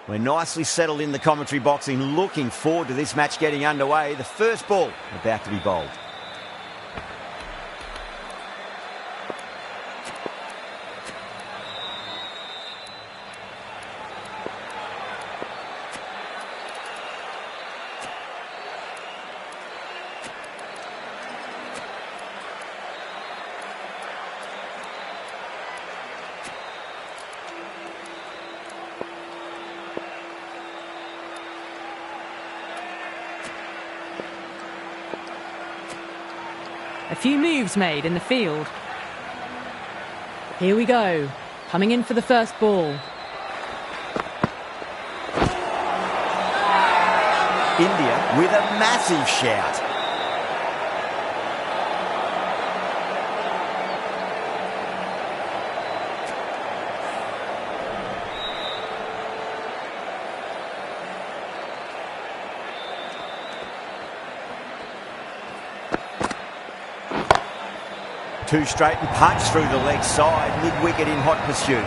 We're nicely settled in the commentary box and looking forward to this match getting underway. The first ball about to be bowled. A few moves made in the field. Here we go. Coming in for the first ball. India with a massive shout. Two straight and punch through the leg side, mid-wicket in hot pursuit.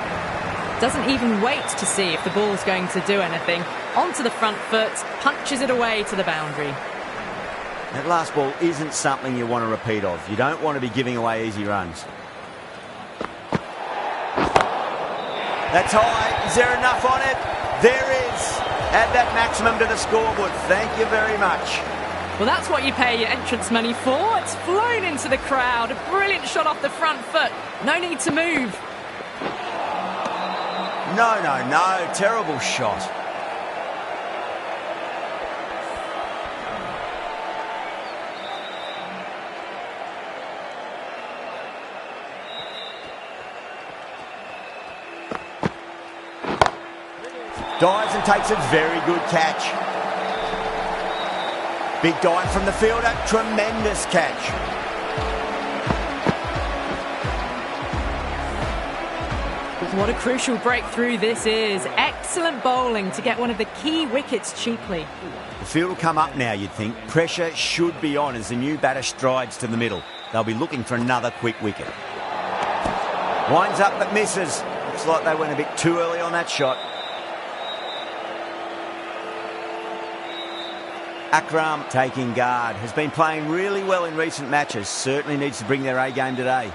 Doesn't even wait to see if the ball's going to do anything. Onto the front foot, punches it away to the boundary. That last ball isn't something you want to repeat of. You don't want to be giving away easy runs. That's high. Is there enough on it? There is. Add that maximum to the scoreboard. Thank you very much. Well, that's what you pay your entrance money for. It's flown into the crowd. A brilliant shot off the front foot. No need to move. No. Terrible shot. Dives and takes a very good catch. Big dive from the fielder, tremendous catch. What a crucial breakthrough this is. Excellent bowling to get one of the key wickets cheaply. The field will come up now, you'd think. Pressure should be on as the new batter strides to the middle. They'll be looking for another quick wicket. Winds up but misses. Looks like they went a bit too early on that shot. Akram taking guard, has been playing really well in recent matches, certainly needs to bring their A game today.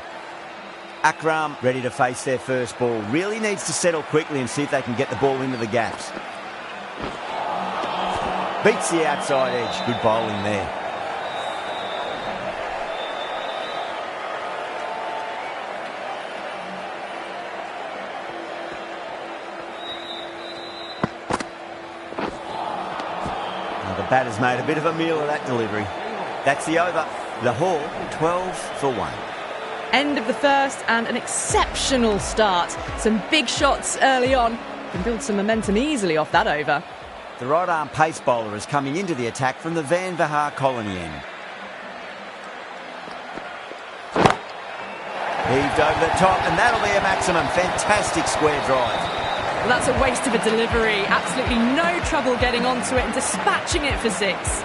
Akram ready to face their first ball, really needs to settle quickly and see if they can get the ball into the gaps. Beats the outside edge, good bowling there. The batter's made a bit of a meal of that delivery. That's the over. Lahore 12 for 1. End of the first and an exceptional start. Some big shots early on. Can build some momentum easily off that over. The right arm pace bowler is coming into the attack from the Van Vahar colony end. Heaved over the top and that'll be a maximum. Fantastic square drive. Well, that's a waste of a delivery. Absolutely no trouble getting onto it and dispatching it for 6.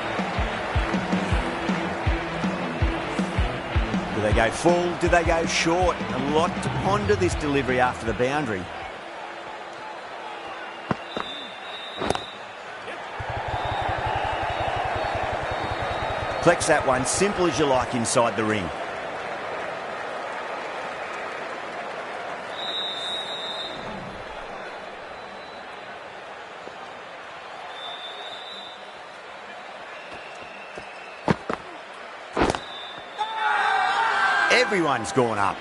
Do they go full? Do they go short? A lot to ponder this delivery after the boundary. Flex that one, simple as you like inside the ring. Everyone's gone up.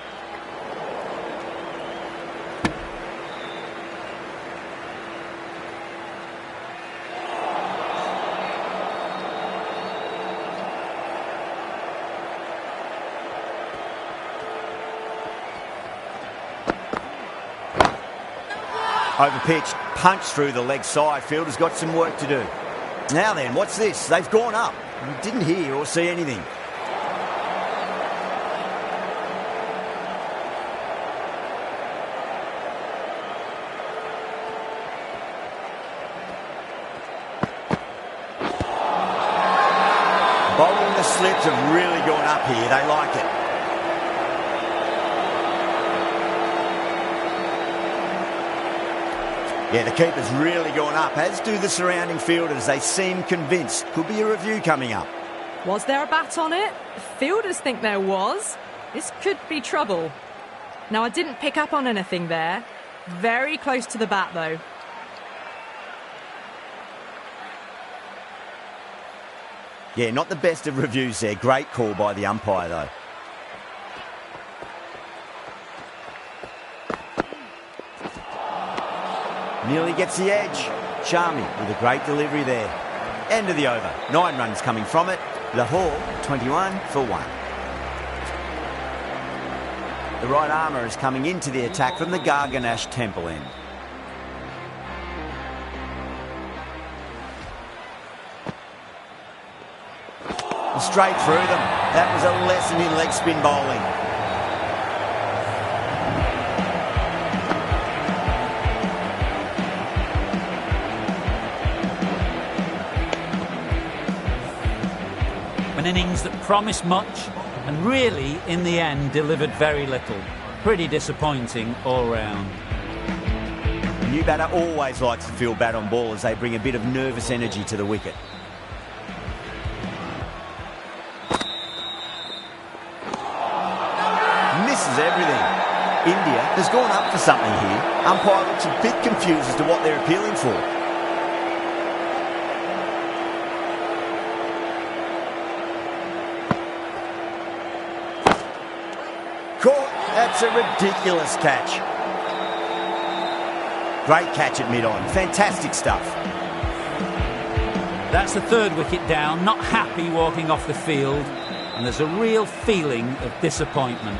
Overpitched, punch through the leg side. Fielder's got some work to do. Now then, what's this? They've gone up. Didn't hear or see anything. Bowling the slips have really gone up here. They like it. Yeah, the keeper's really gone up, as do the surrounding fielders. They seem convinced. Could be a review coming up. Was there a bat on it? The fielders think there was. This could be trouble. Now, I didn't pick up on anything there. Very close to the bat, though. Yeah, not the best of reviews there. Great call by the umpire, though. Nearly gets the edge. Sharmi with a great delivery there. End of the over. 9 runs coming from it. Lahore, 21 for 1. The right armour is coming into the attack from the Garganash Temple end. Straight through them. That was a lesson in leg spin bowling. An innings that promised much and really, in the end, delivered very little. Pretty disappointing all round. The new batter always likes to feel bat on ball as they bring a bit of nervous energy to the wicket. Misses everything. India has gone up for something here. Umpire looks a bit confused as to what they're appealing for. Caught. That's a ridiculous catch. Great catch at mid-on. Fantastic stuff. That's the 3rd wicket down. Not happy walking off the field. And there's a real feeling of disappointment.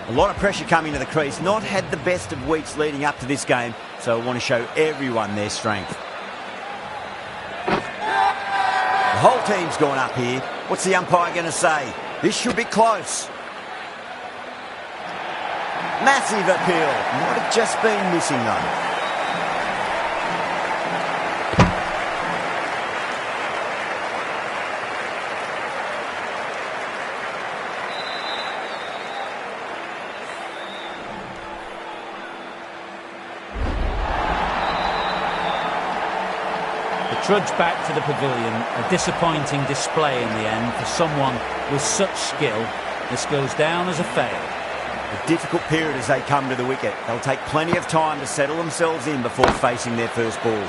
A lot of pressure coming to the crease. Not had the best of weeks leading up to this game, so I want to show everyone their strength. The whole team's gone up here. What's the umpire going to say? This should be close. Massive appeal. Might have just been missing though. Trudge back to the pavilion. A disappointing display in the end for someone with such skill. This goes down as a fail. A difficult period as they come to the wicket. They'll take plenty of time to settle themselves in before facing their first ball.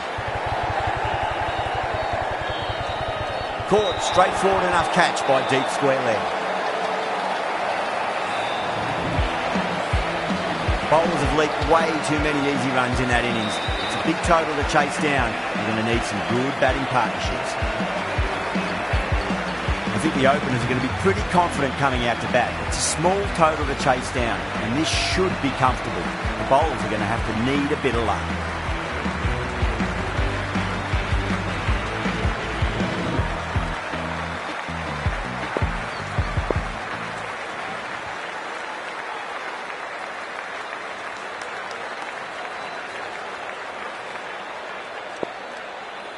Caught. Straightforward enough catch by deep square leg. Bowlers have leaked way too many easy runs in that innings. It's a big total to chase down. You're going to need some good batting partnerships. I think the openers are going to be pretty confident coming out to bat. It's a small total to chase down, and this should be comfortable. The bowlers are going to have to need a bit of luck.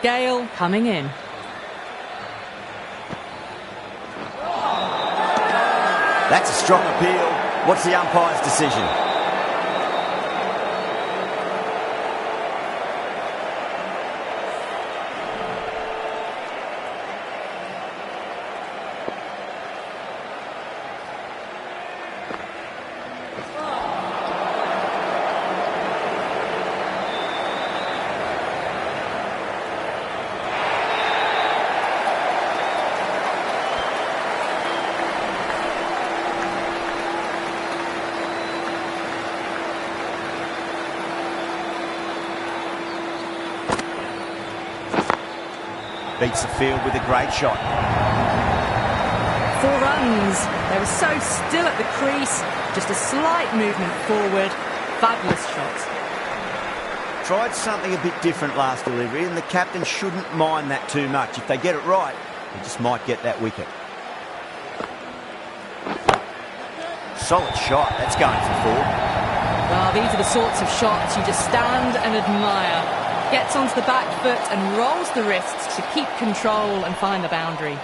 Gale coming in. That's a strong appeal. What's the umpire's decision? Beats the field with a great shot. 4 runs. They were so still at the crease. Just a slight movement forward. Fabulous shot. Tried something a bit different last delivery, and the captain shouldn't mind that too much. If they get it right, they just might get that wicket. Solid shot. That's going for 4. Well, these are the sorts of shots you just stand and admire. Gets onto the back foot and rolls the wrists to keep control and find the boundary.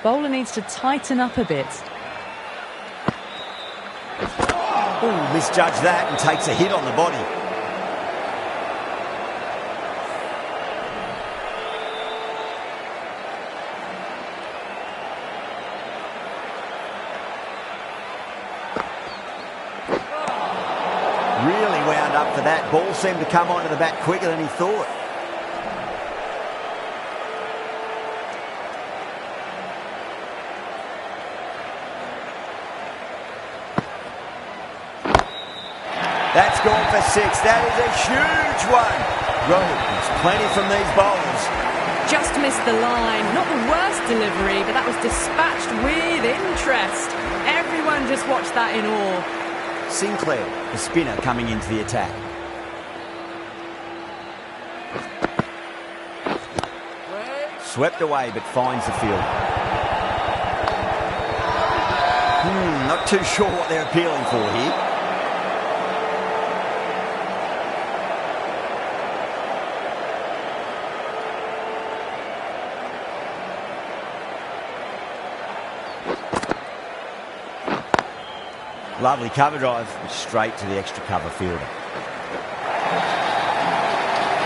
Bowler needs to tighten up a bit. Ooh, misjudged that and takes a hit on the body. Really wound up for that. Ball seemed to come onto the bat quicker than he thought. That's gone for 6. That is a huge one. Well, there's plenty from these bowlers. Just missed the line. Not the worst delivery, but that was dispatched with interest. Everyone just watched that in awe. Sinclair, the spinner, coming into the attack. Swept away, but finds the field. Not too sure what they're appealing for here. Lovely cover drive, straight to the extra cover fielder.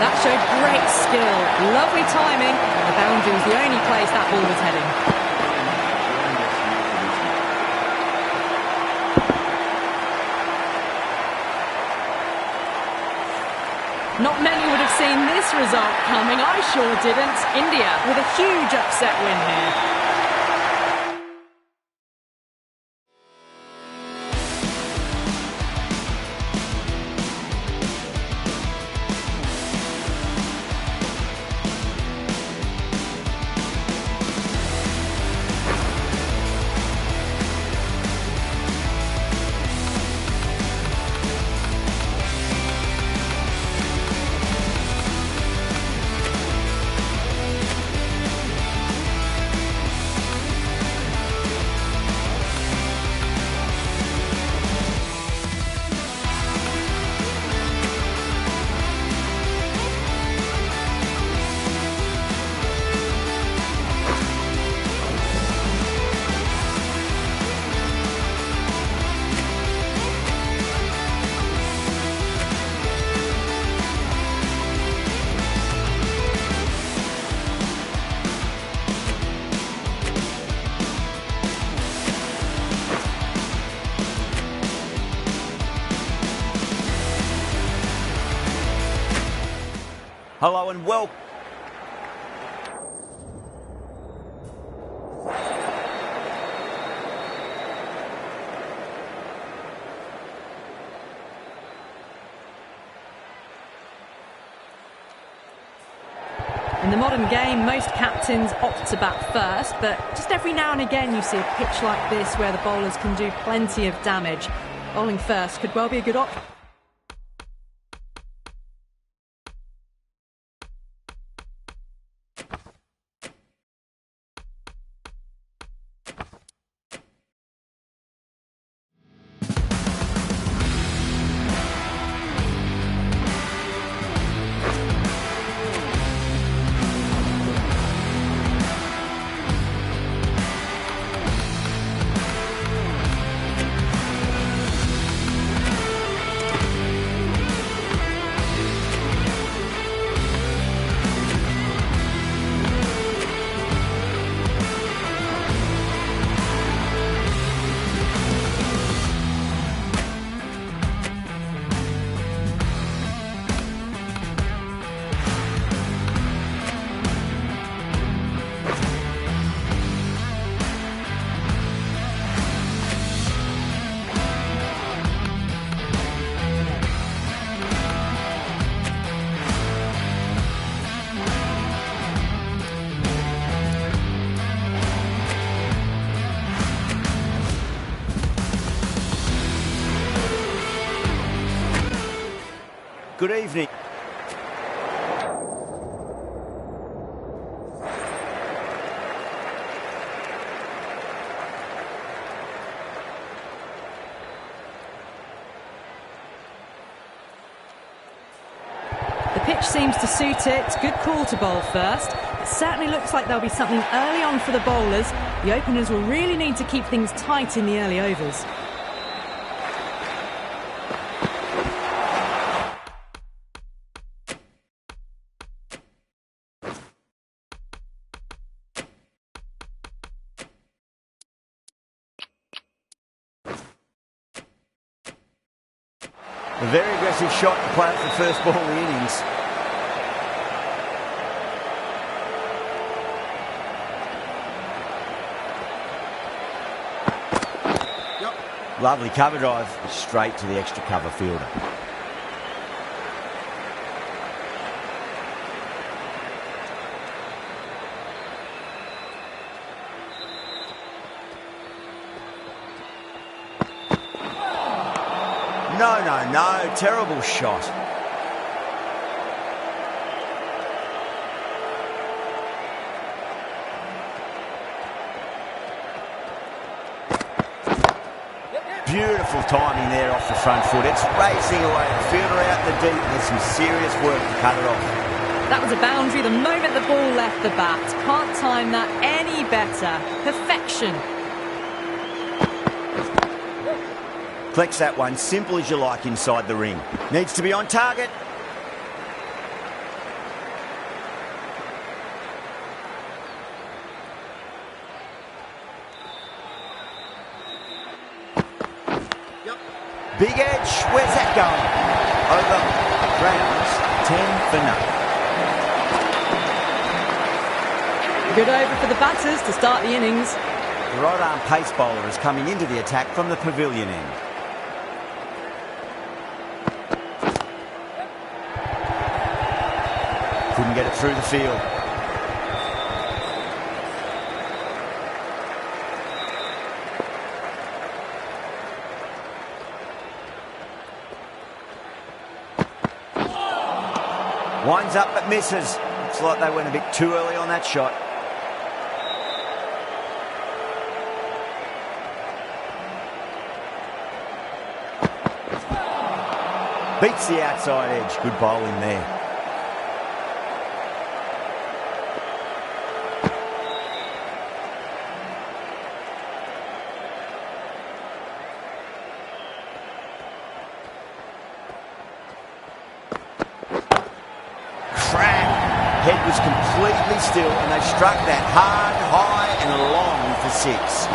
That showed great skill, lovely timing. The boundary was the only place that ball was heading. Not many would have seen this result coming. I sure didn't. India with a huge upset win here. Hello and welcome. In the modern game, most captains opt to bat first, but just every now and again you see a pitch like this where the bowlers can do plenty of damage. Bowling first could well be a good option. Good evening. The pitch seems to suit it. Good call to bowl first. It certainly looks like there'll be something early on for the bowlers. The openers will really need to keep things tight in the early overs. A very aggressive shot to play off the first ball of the innings. Lovely cover drive, straight to the extra cover fielder. No, terrible shot. Beautiful timing there off the front foot. It's racing away. The fielder out the deep. There's some serious work to cut it off. That was a boundary the moment the ball left the bat. Can't time that any better. Perfection. Collects that one, simple as you like inside the ring. Needs to be on target. Big edge, where's that going? Over rounds, 10 for nothing. Good over for the batters to start the innings. The right arm pace bowler is coming into the attack from the pavilion end. Couldn't get it through the field. Winds up but misses. Looks like they went a bit too early on that shot. Beats the outside edge. Good bowling there. Head was completely still and they struck that hard, high and long for 6.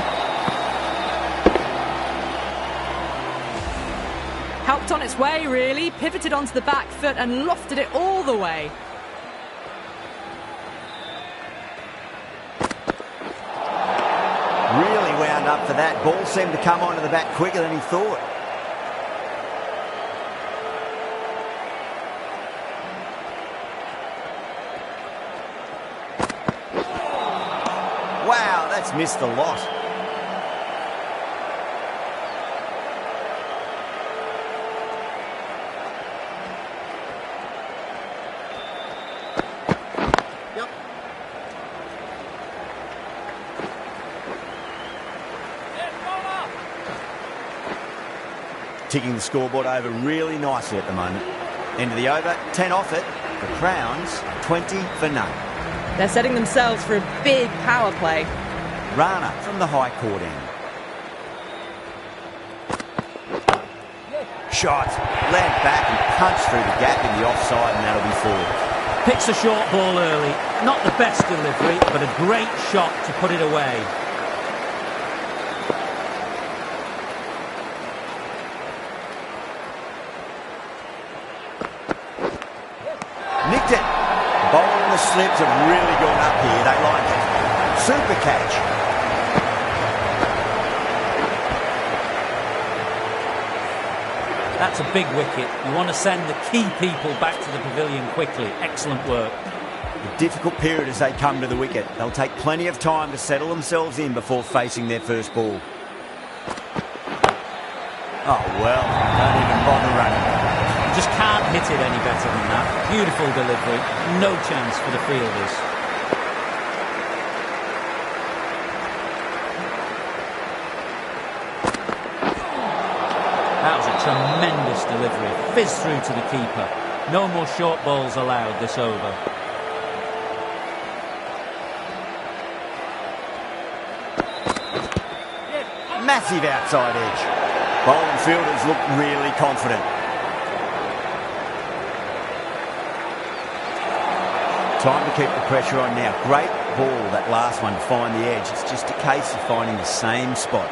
Helped on its way, really. Pivoted onto the back foot and lofted it all the way. Really wound up for that. Ball seemed to come onto the bat quicker than he thought. Wow, that's missed a lot. Ticking the scoreboard over really nicely at the moment. End of the over, 10 off it. The Crowns, 20 for none. They're setting themselves for a big power play. Rana from the high court end. Shot, land back and punch through the gap in the offside and that'll be 4. Picks a short ball early. Not the best delivery, but a great shot to put it away. Nicked it. The bowler and the slips have really gone up here. They like it. Super catch. That's a big wicket. You want to send the key people back to the pavilion quickly. Excellent work. A difficult period as they come to the wicket. They'll take plenty of time to settle themselves in before facing their first ball. Oh, well, don't even bother running. You just can't hit it any better than that. Beautiful delivery. No chance for the fielders. That was a tremendous delivery. Fizz through to the keeper. No more short balls allowed this over. Massive outside edge. Bowling fielders look really confident. Time to keep the pressure on now. Great ball, that last one, to find the edge. It's just a case of finding the same spot.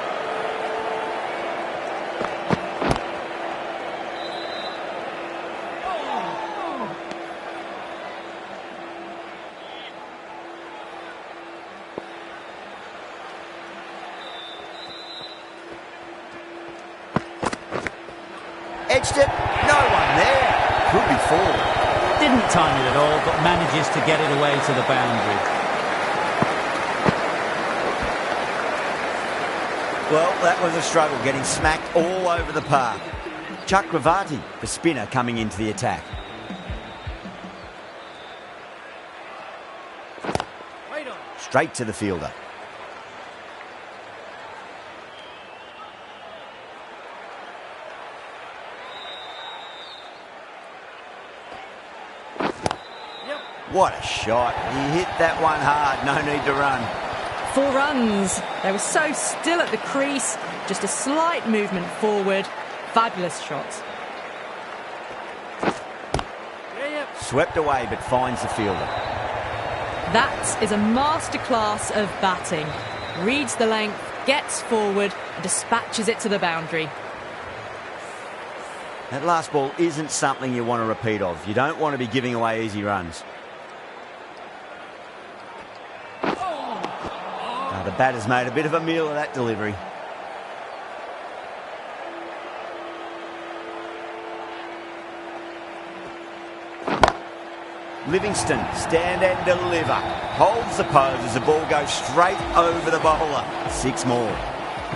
Edged it. No one there. Could be four. Didn't time it at all, but manages to get it away to the boundary. Well, that was a struggle, getting smacked all over the park. Chakravarti, the spinner, coming into the attack. Straight to the fielder. What a shot. He hit that one hard. No need to run. 4 runs. They were so still at the crease. Just a slight movement forward. Fabulous shot. Swept away but finds the fielder. That is a masterclass of batting. Reads the length, gets forward and dispatches it to the boundary. That last ball isn't something you want to repeat of. You don't want to be giving away easy runs. The batter's made a bit of a meal of that delivery. Livingston, stand and deliver. Holds the pose as the ball goes straight over the bowler. 6 more.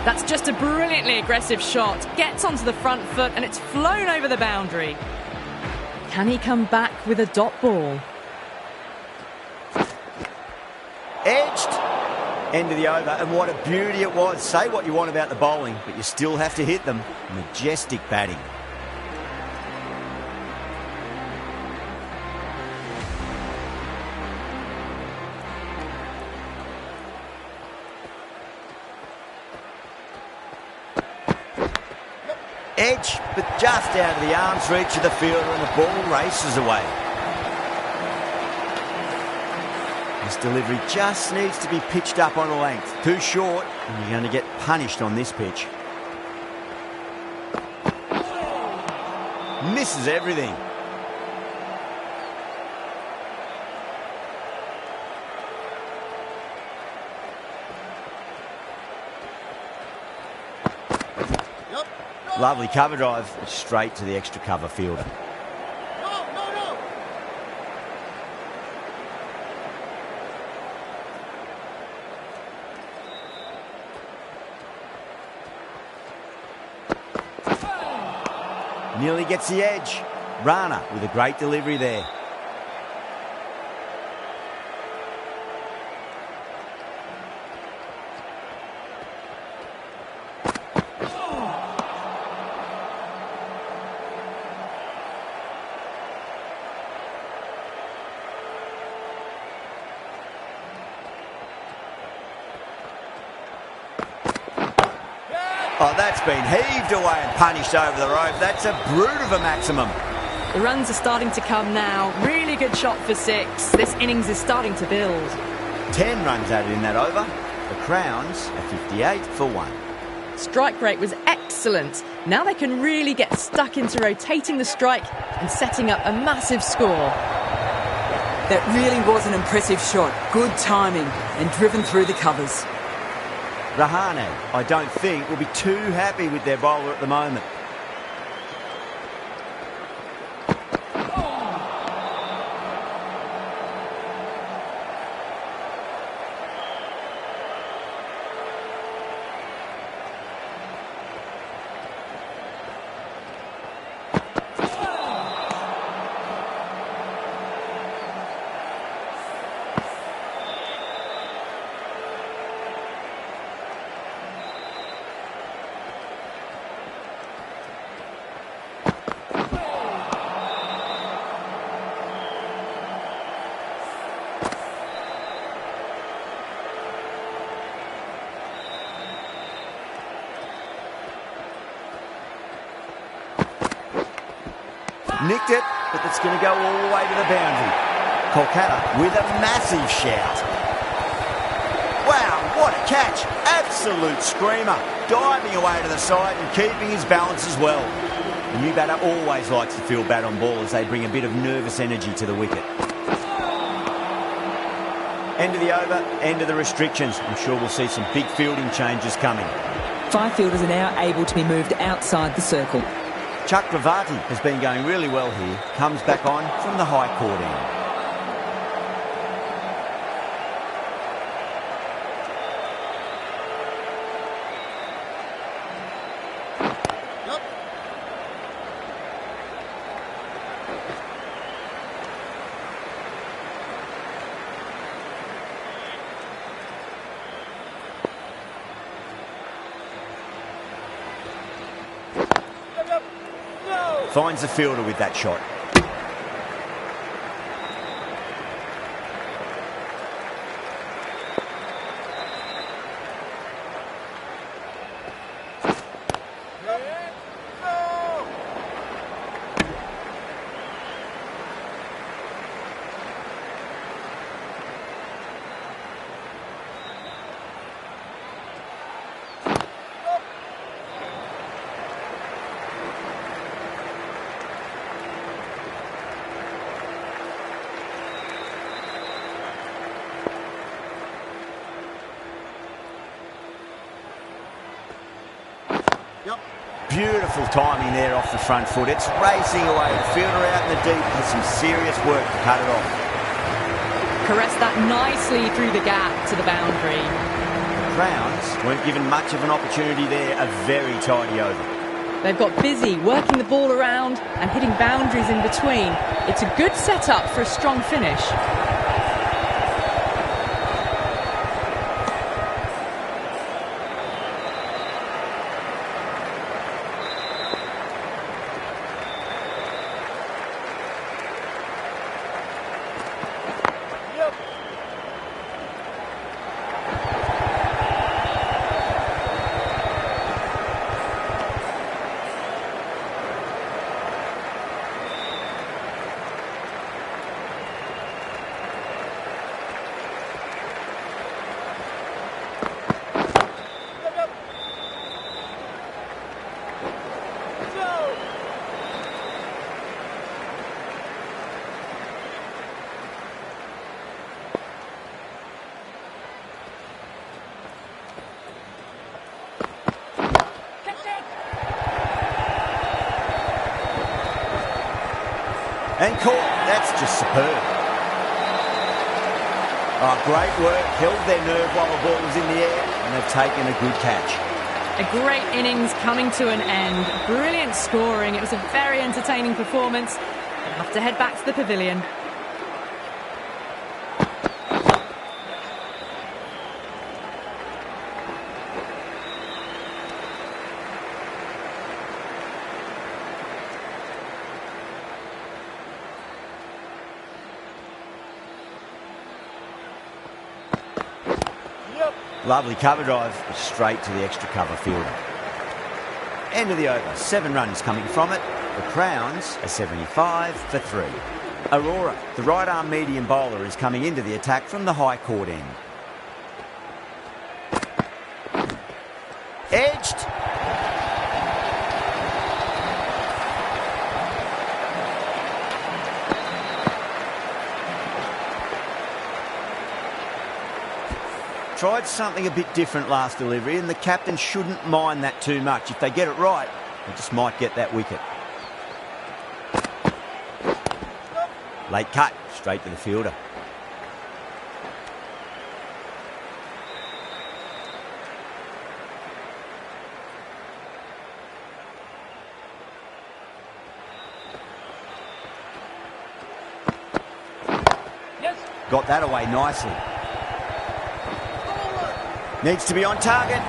That's just a brilliantly aggressive shot. Gets onto the front foot and it's flown over the boundary. Can he come back with a dot ball? Edged. End of the over, and what a beauty it was. Say what you want about the bowling, but you still have to hit them. Majestic batting. Edge, but just out of the arm's reach of the fielder, and the ball races away. This delivery just needs to be pitched up on a length. Too short, and you're going to get punished on this pitch. Misses everything. Lovely cover drive, straight to the extra cover fielder. Nearly gets the edge. Rana with a great delivery there. Oh, that's been heaved away and punished over the rope. That's a brute of a maximum. The runs are starting to come now. Really good shot for 6. This innings is starting to build. 10 runs added in that over. The Crowns are 58 for 1. Strike rate was excellent. Now they can really get stuck into rotating the strike and setting up a massive score. That really was an impressive shot. Good timing and driven through the covers. Rahane, I don't think, will be too happy with their bowler at the moment. Nicked it, but it's going to go all the way to the boundary. Kolkata with a massive shout. Wow, what a catch. Absolute screamer. Diving away to the side and keeping his balance as well. The new batter always likes to feel bat on ball as they bring a bit of nervous energy to the wicket. End of the over, end of the restrictions. I'm sure we'll see some big fielding changes coming. 5 fielders are now able to be moved outside the circle. Chakravarti has been going really well here. Comes back on from the high court end. Finds the fielder with that shot. Beautiful timing there off the front foot. It's racing away. The fielder out in the deep has some serious work to cut it off. Caressed that nicely through the gap to the boundary. The Crowns weren't given much of an opportunity there. A very tidy over. They've got busy working the ball around and hitting boundaries in between. It's a good setup for a strong finish. And caught. That's just superb. Oh, great work. Held their nerve while the ball was in the air, and they've taken a good catch. A great innings coming to an end. Brilliant scoring. It was a very entertaining performance. They'll have to head back to the pavilion. Lovely cover drive, straight to the extra cover fielder. End of the over, 7 runs coming from it. The Crowns are 75 for 3. Aurora, the right arm medium bowler, is coming into the attack from the high court end. Edged. Tried something a bit different last delivery, and the captain shouldn't mind that too much. If they get it right, they just might get that wicket. Late cut, straight to the fielder. Yes. Got that away nicely. Needs to be on target.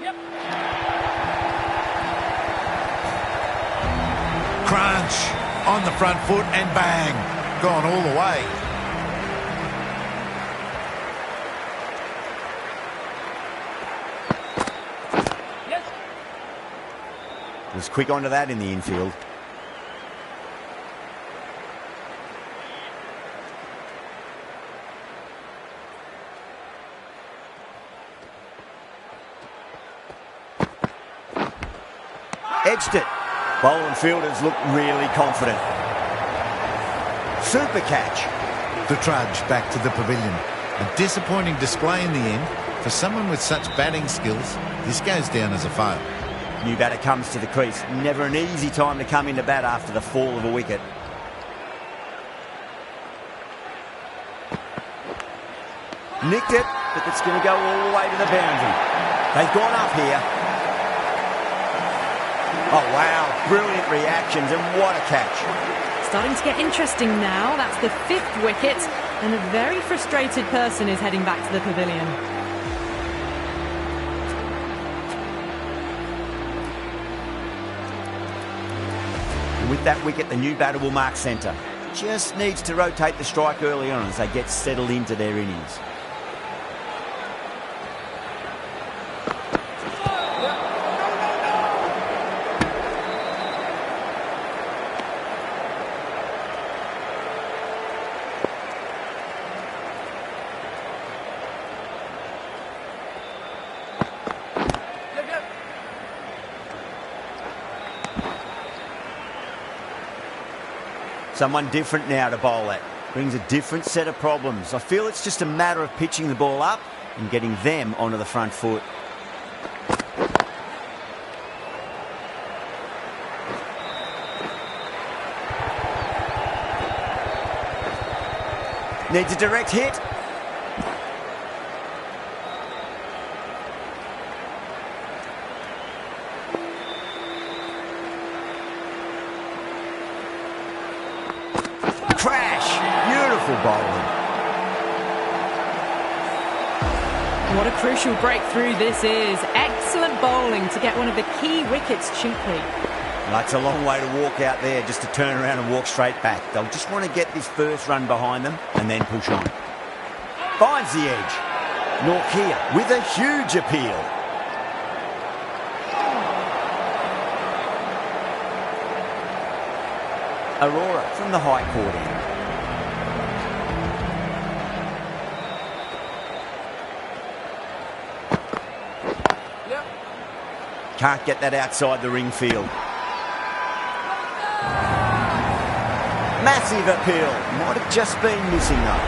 Yep. Crunch on the front foot and bang. Gone all the way. Was quick onto that in the infield. Edged it. Bowler and fielders look really confident. Super catch. The trudge back to the pavilion. A disappointing display in the end. For someone with such batting skills, this goes down as a fail. New batter comes to the crease. Never an easy time to come into bat after the fall of a wicket. Nicked it, but it's going to go all the way to the boundary. They've gone up here. Oh, wow. Brilliant reactions, and what a catch. Starting to get interesting now. That's the 5th wicket, and a very frustrated person is heading back to the pavilion. And with that wicket, the new batter will mark centre. Just needs to rotate the strike early on as they get settled into their innings. Someone different now to bowl at. Brings a different set of problems. I feel it's just a matter of pitching the ball up and getting them onto the front foot. Needs a direct hit. Crash! Beautiful bowling. What a crucial breakthrough this is. Excellent bowling to get one of the key wickets cheaply. That's a long way to walk out there just to turn around and walk straight back. They'll just want to get this first run behind them and then push on. Finds the edge. Norkia with a huge appeal. Aurora from the high court end. Can't get that outside the ring field. Massive appeal. Might have just been missing though.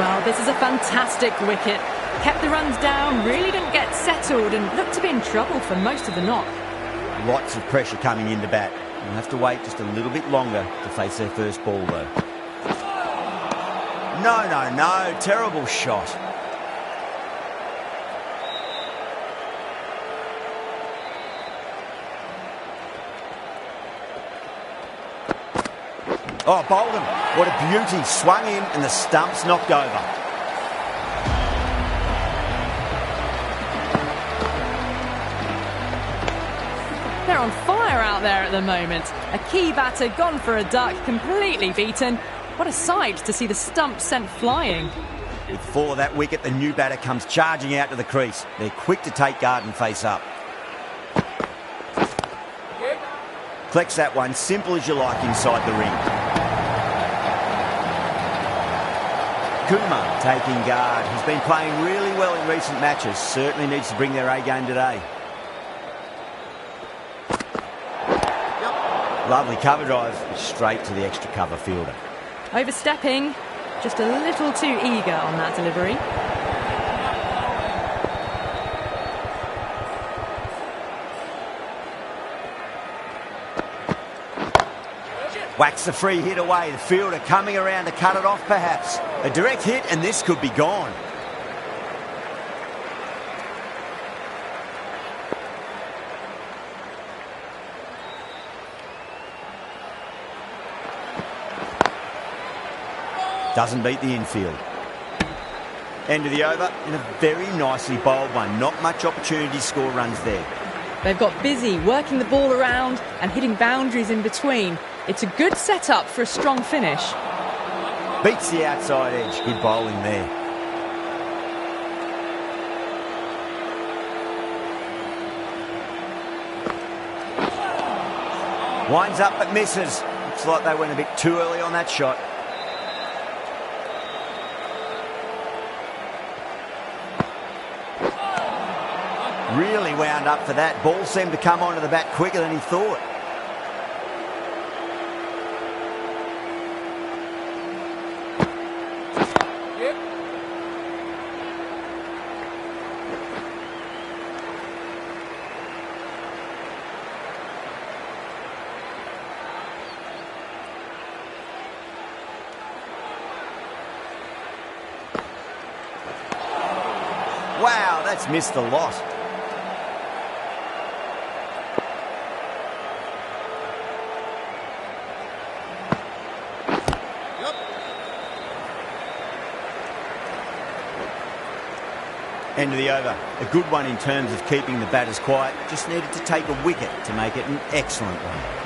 Well, this is a fantastic wicket. Kept the runs down, really didn't get settled and looked to be in trouble for most of the knock. Lots of pressure coming into bat. We'll have to wait just a little bit longer to face their first ball though. No. Terrible shot. Oh, Bolden, what a beauty. Swung in and the stump's knocked over. They're on fire out there at the moment. A key batter gone for a duck, completely beaten. What a sight to see the stump sent flying. With 4 of that wicket, the new batter comes charging out to the crease. They're quick to take guard and face up. Collects that one, simple as you like, inside the ring. Kumar taking guard. He's been playing really well in recent matches. Certainly needs to bring their A game today. Lovely cover drive, straight to the extra cover fielder. Overstepping, just a little too eager on that delivery. Whacks the free hit away. The fielder coming around to cut it off perhaps. A direct hit and this could be gone. Doesn't beat the infield. End of the over and a very nicely bowled one. Not much opportunity to score runs there. They've got busy working the ball around and hitting boundaries in between. It's a good setup for a strong finish. Beats the outside edge. Good bowling there. Winds up but misses. Looks like they went a bit too early on that shot. Really wound up for that. Ball seemed to come onto the bat quicker than he thought. Wow, that's missed a lot. End of the over. A good one in terms of keeping the batters quiet. Just needed to take a wicket to make it an excellent one.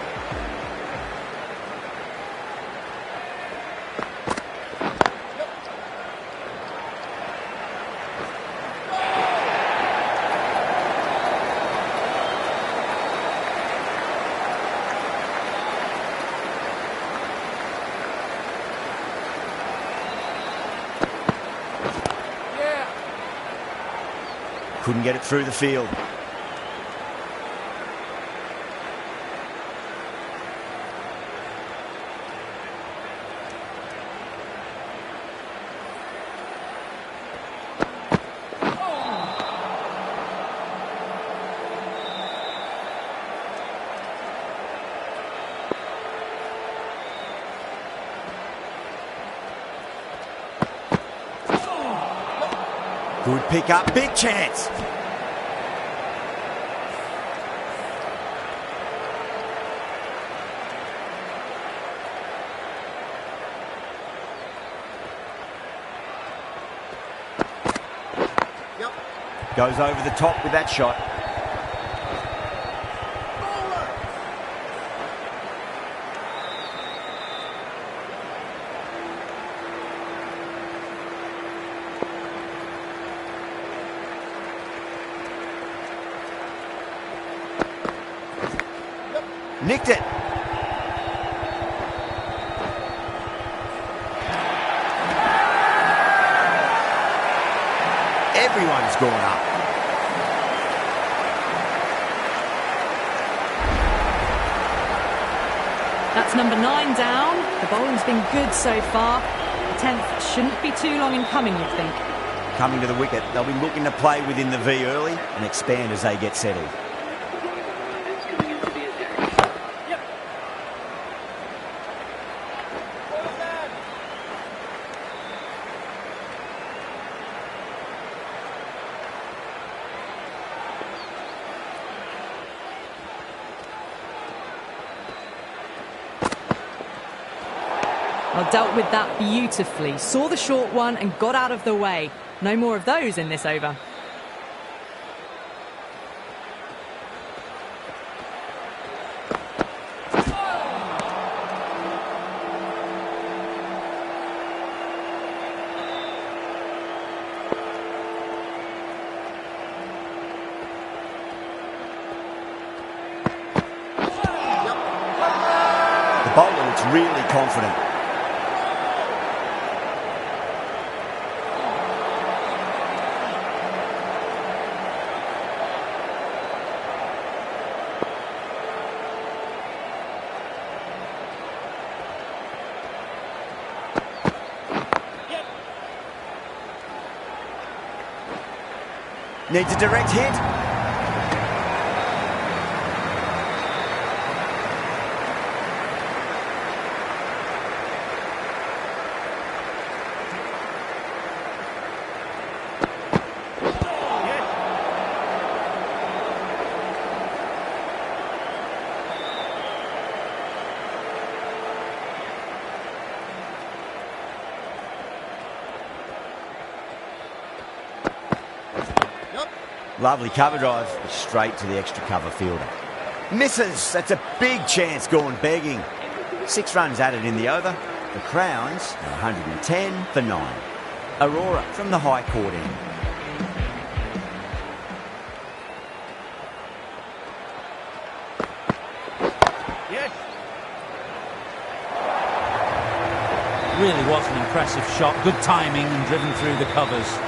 Couldn't get it through the field. Good pick up, big chance. Goes over the top with that shot. Nicked it. Everyone's gone up. That's number 9 down. The bowling's been good so far. The 10th shouldn't be too long in coming, you'd think. Coming to the wicket, they'll be looking to play within the V early and expand as they get settled. Well, dealt with that beautifully. Saw the short one and got out of the way. No more of those in this over. The bowler looks really confident. Needs a direct hit. Lovely cover drive, straight to the extra cover fielder. Misses, that's a big chance gone begging. 6 runs added in the over. The Crowns are 110 for 9. Aurora from the high court end. Really was an impressive shot. Good timing and driven through the covers.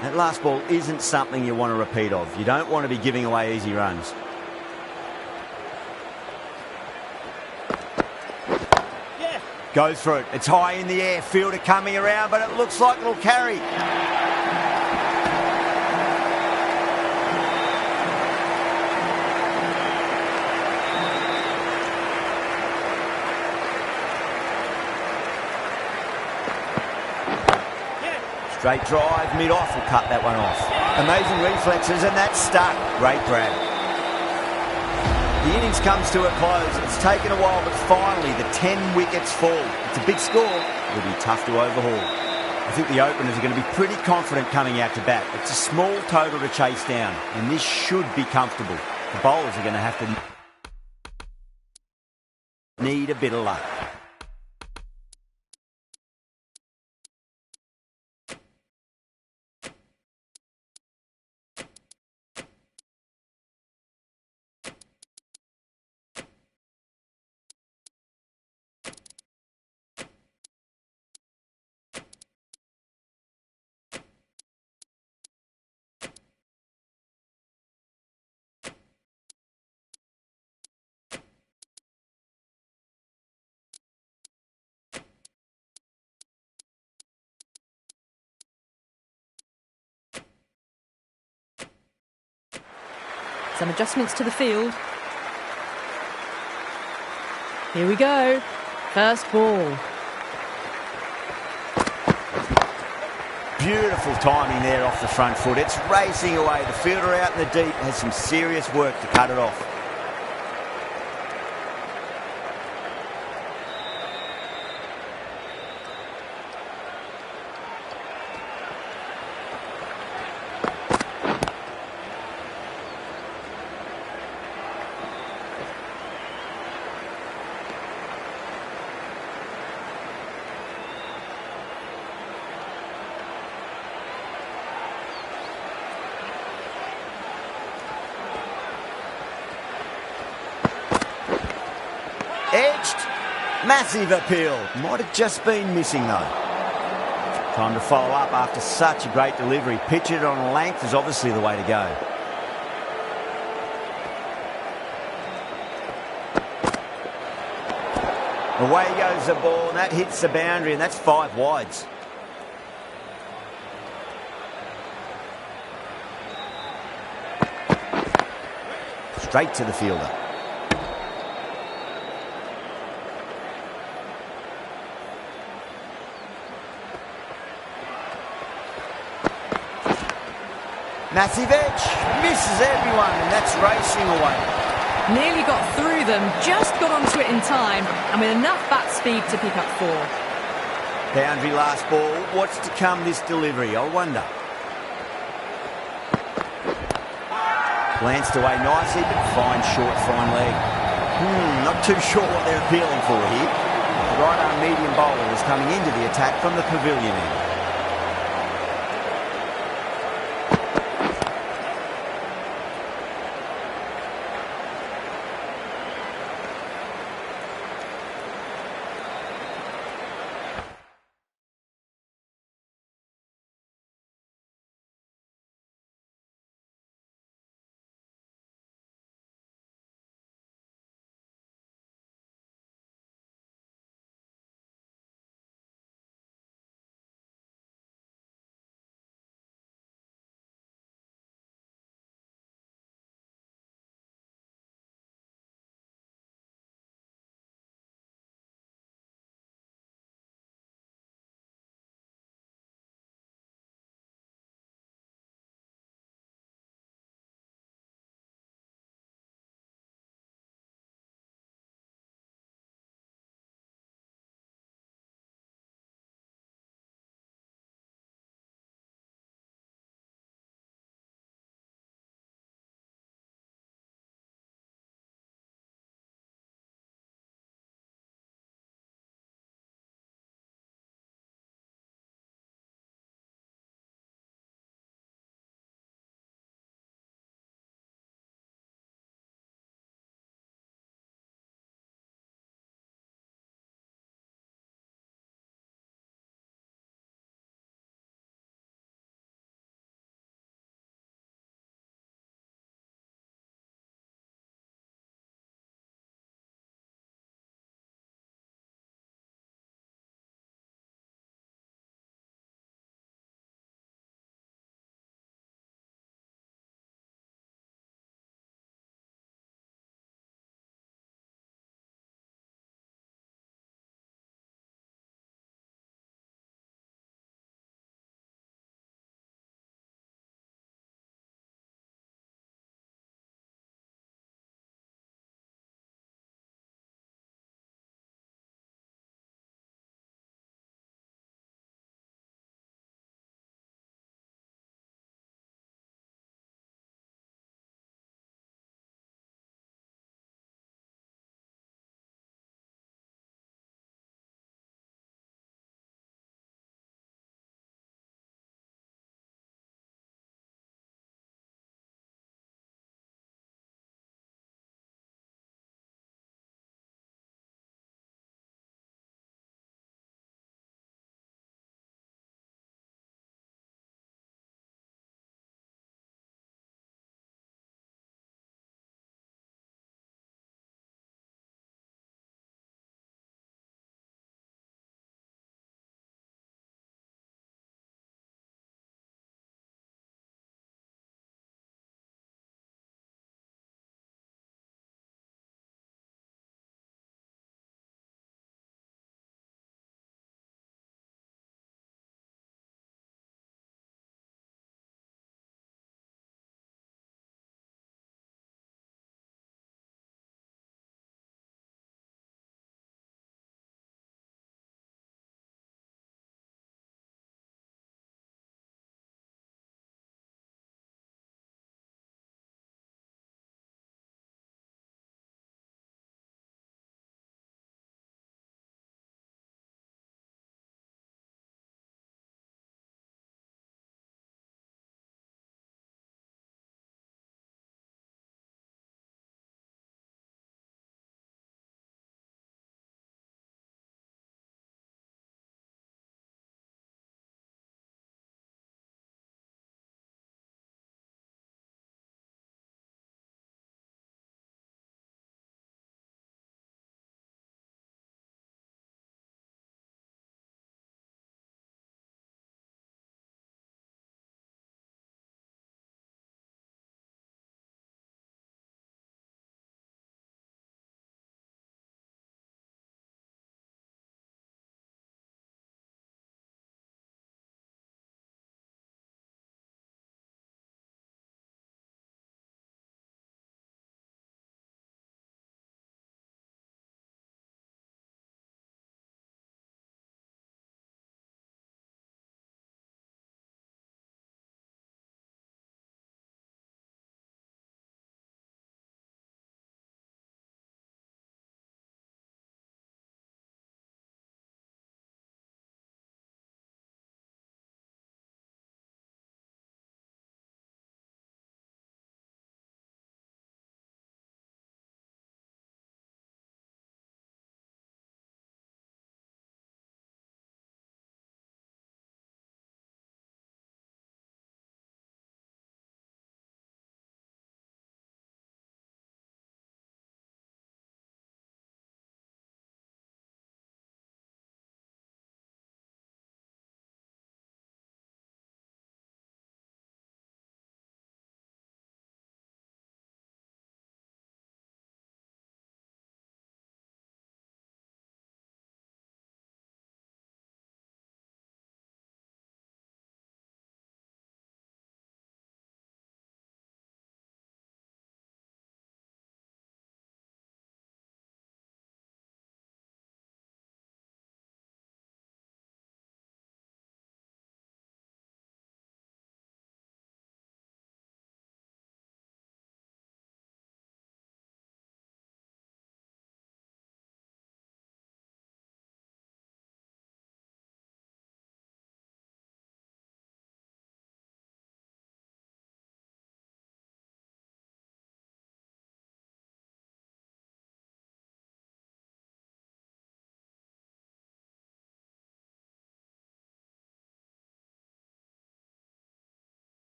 That last ball isn't something you want to repeat of. You don't want to be giving away easy runs. Goes for it. It's high in the air. Fielder coming around, but it looks like it'll carry. Straight drive, mid-off will cut that one off. Amazing reflexes, and that's stuck. Great grab. The innings comes to a close. It's taken a while, but finally the 10 wickets fall. It's a big score. It'll be tough to overhaul. I think the openers are going to be pretty confident coming out to bat. It's a small total to chase down, and this should be comfortable. The bowlers are going to have to need a bit of luck. Some adjustments to the field. Here we go. First ball. Beautiful timing there off the front foot. It's racing away. The fielder out in the deep has some serious work to cut it off. Edged. Massive appeal. Might have just been missing though. Time to follow up after such a great delivery. Pitch it on length is obviously the way to go. Away goes the ball, and that hits the boundary, and that's 5 wides. Straight to the fielder. Massive edge, misses everyone, and that's racing away. Nearly got through them, just got onto it in time, and with enough bat speed to pick up 4. Boundary last ball. What's to come this delivery, I wonder. Glanced away nicely, but fine short, fine leg. Not too sure what they're appealing for here. The right-arm medium bowler is coming into the attack from the pavilion end.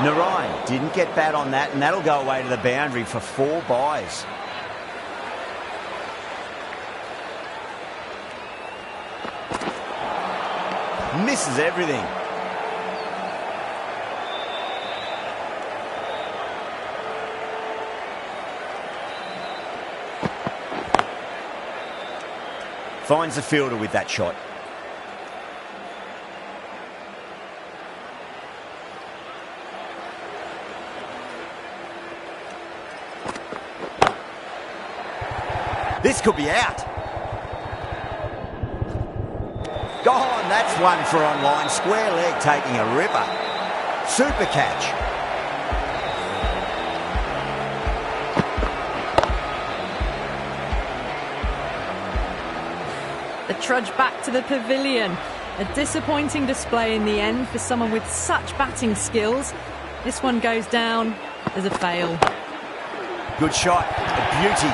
Narayan didn't get bad on that, and that'll go away to the boundary for 4 byes. Misses everything. Finds the fielder with that shot. This could be out. Gone, that's one for online. Square leg taking a ripper. Super catch. The trudge back to the pavilion. A disappointing display in the end for someone with such batting skills. This one goes down as a fail. Good shot, a beauty.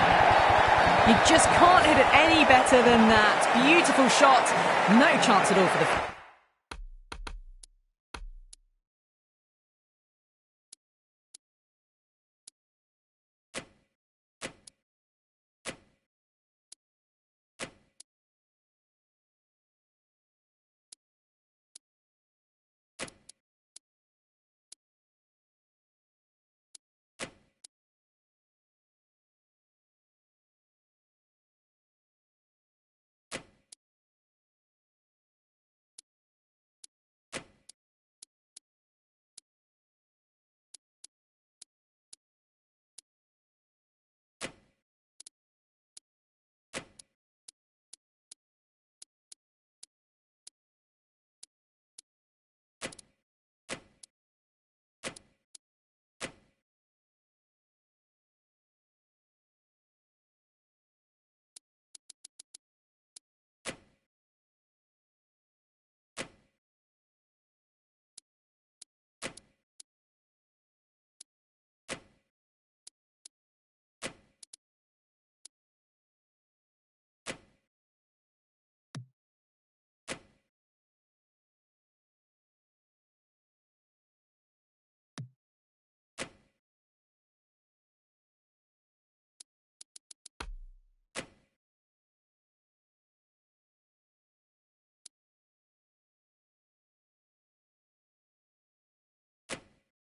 You just can't hit it any better than that. Beautiful shot. No chance at all for the...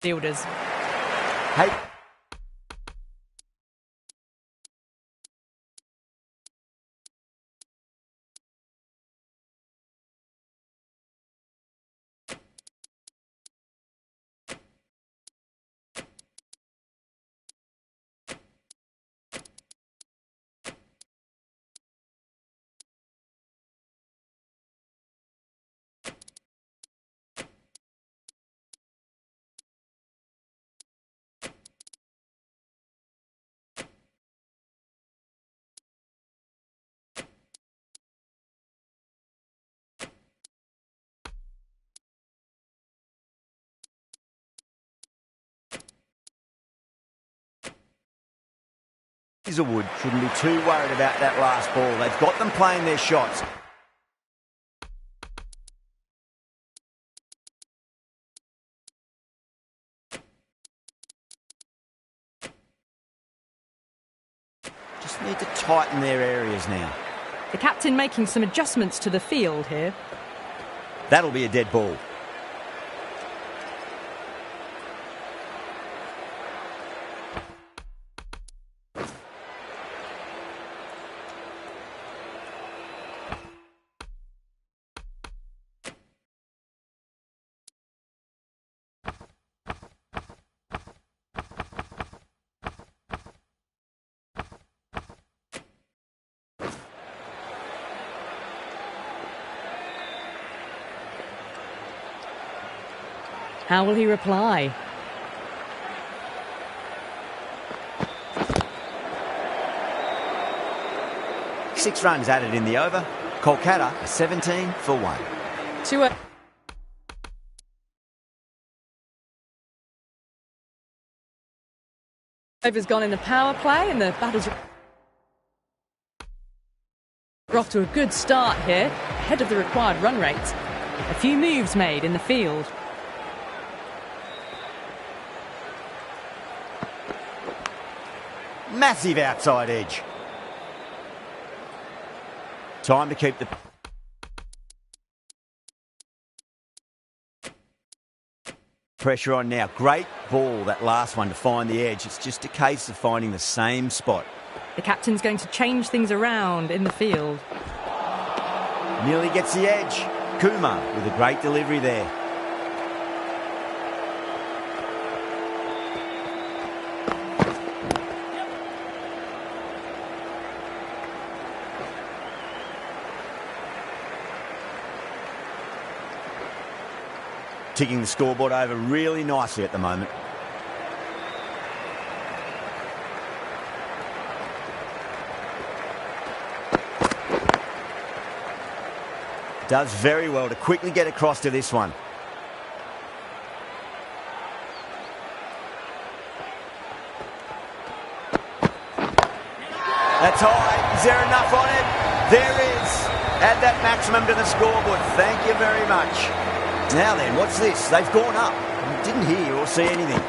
Fielders. Hey. Hazelwood shouldn't be too worried about that last ball. They've got them playing their shots. Just need to tighten their areas now. The captain making some adjustments to the field here. That'll be a dead ball. How will he reply? Six runs added in the over. Kolkata 17 for 1. 2 overs gone in the power play, and the batters are off to a good start here, ahead of the required run rate. A few moves made in the field. Massive outside edge. Time to keep the pressure on now. Great ball, that last one, to find the edge. It's just a case of finding the same spot. The captain's going to change things around in the field. Nearly gets the edge. Kuma with a great delivery there. Ticking the scoreboard over really nicely at the moment. Does very well to quickly get across to this one. That's high. Is there enough on it? There is. Add that maximum to the scoreboard. Thank you very much. Now then, what's this? They've gone up. Didn't hear or see anything.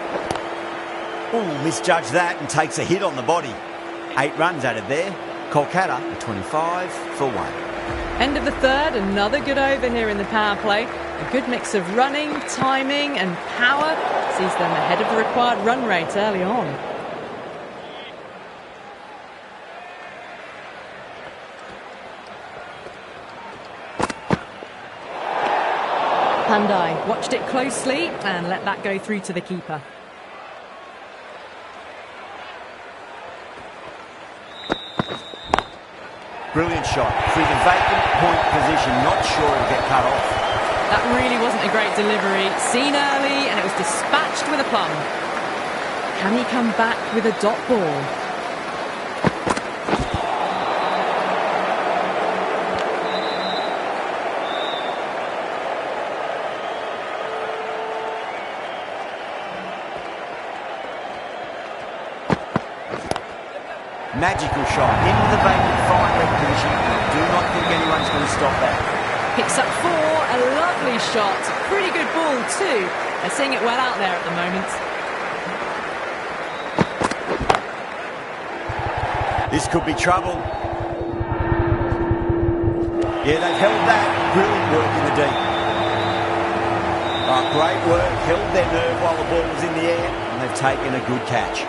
Ooh, misjudged that and takes a hit on the body. 8 runs added there. Kolkata, a 25 for 1. End of the third, another good over here in the power play. A good mix of running, timing and power sees them ahead of the required run rate early on. Pandai watched it closely and let that go through to the keeper. Brilliant shot through the vacant point position. Not sure it'll get cut off. That really wasn't a great delivery. Seen early and it was dispatched with a plum. Can he come back with a dot ball? Magical shot into the vacant fine leg position. I do not think anyone's going to stop that. Picks up 4, a lovely shot. Pretty good ball too. They're seeing it well out there at the moment. This could be trouble. Yeah, they've held that. Brilliant work in the deep. Oh, great work. Held their nerve while the ball was in the air, and they've taken a good catch.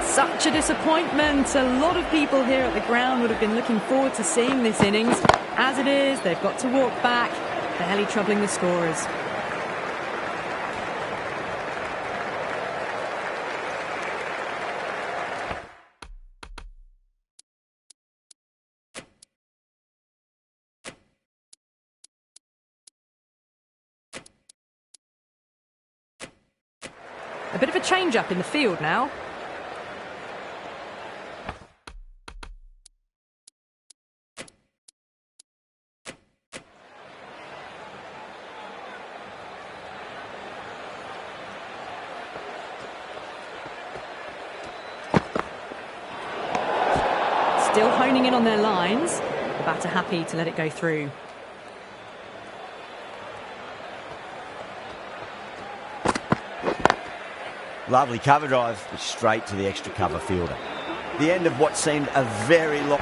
Such a disappointment. A lot of people here at the ground would have been looking forward to seeing this innings. As it is, they've got to walk back, barely troubling the scorers. A bit of a change-up in the field now. Still honing in on their lines. The batter happy to let it go through. Lovely cover drive, but straight to the extra cover fielder. The end of what seemed a very long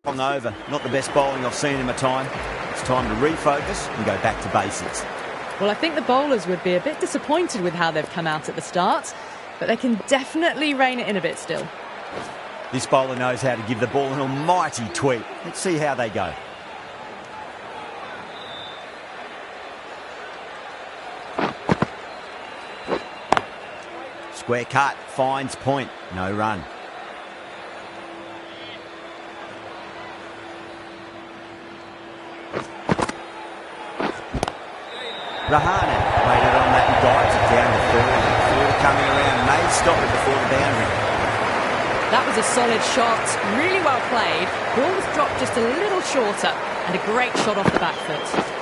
over. Not the best bowling I've seen in my time. It's time to refocus and go back to basics. Well, I think the bowlers would be a bit disappointed with how they've come out at the start, but they can definitely rein it in a bit still. This bowler knows how to give the ball an almighty tweak. Let's see how they go. Square cut, finds point, no run. Rahane waited on that and dives it down to third. Fielder coming around, may stop it before the boundary. That was a solid shot, really well played. Ball was dropped just a little shorter and a great shot off the back foot.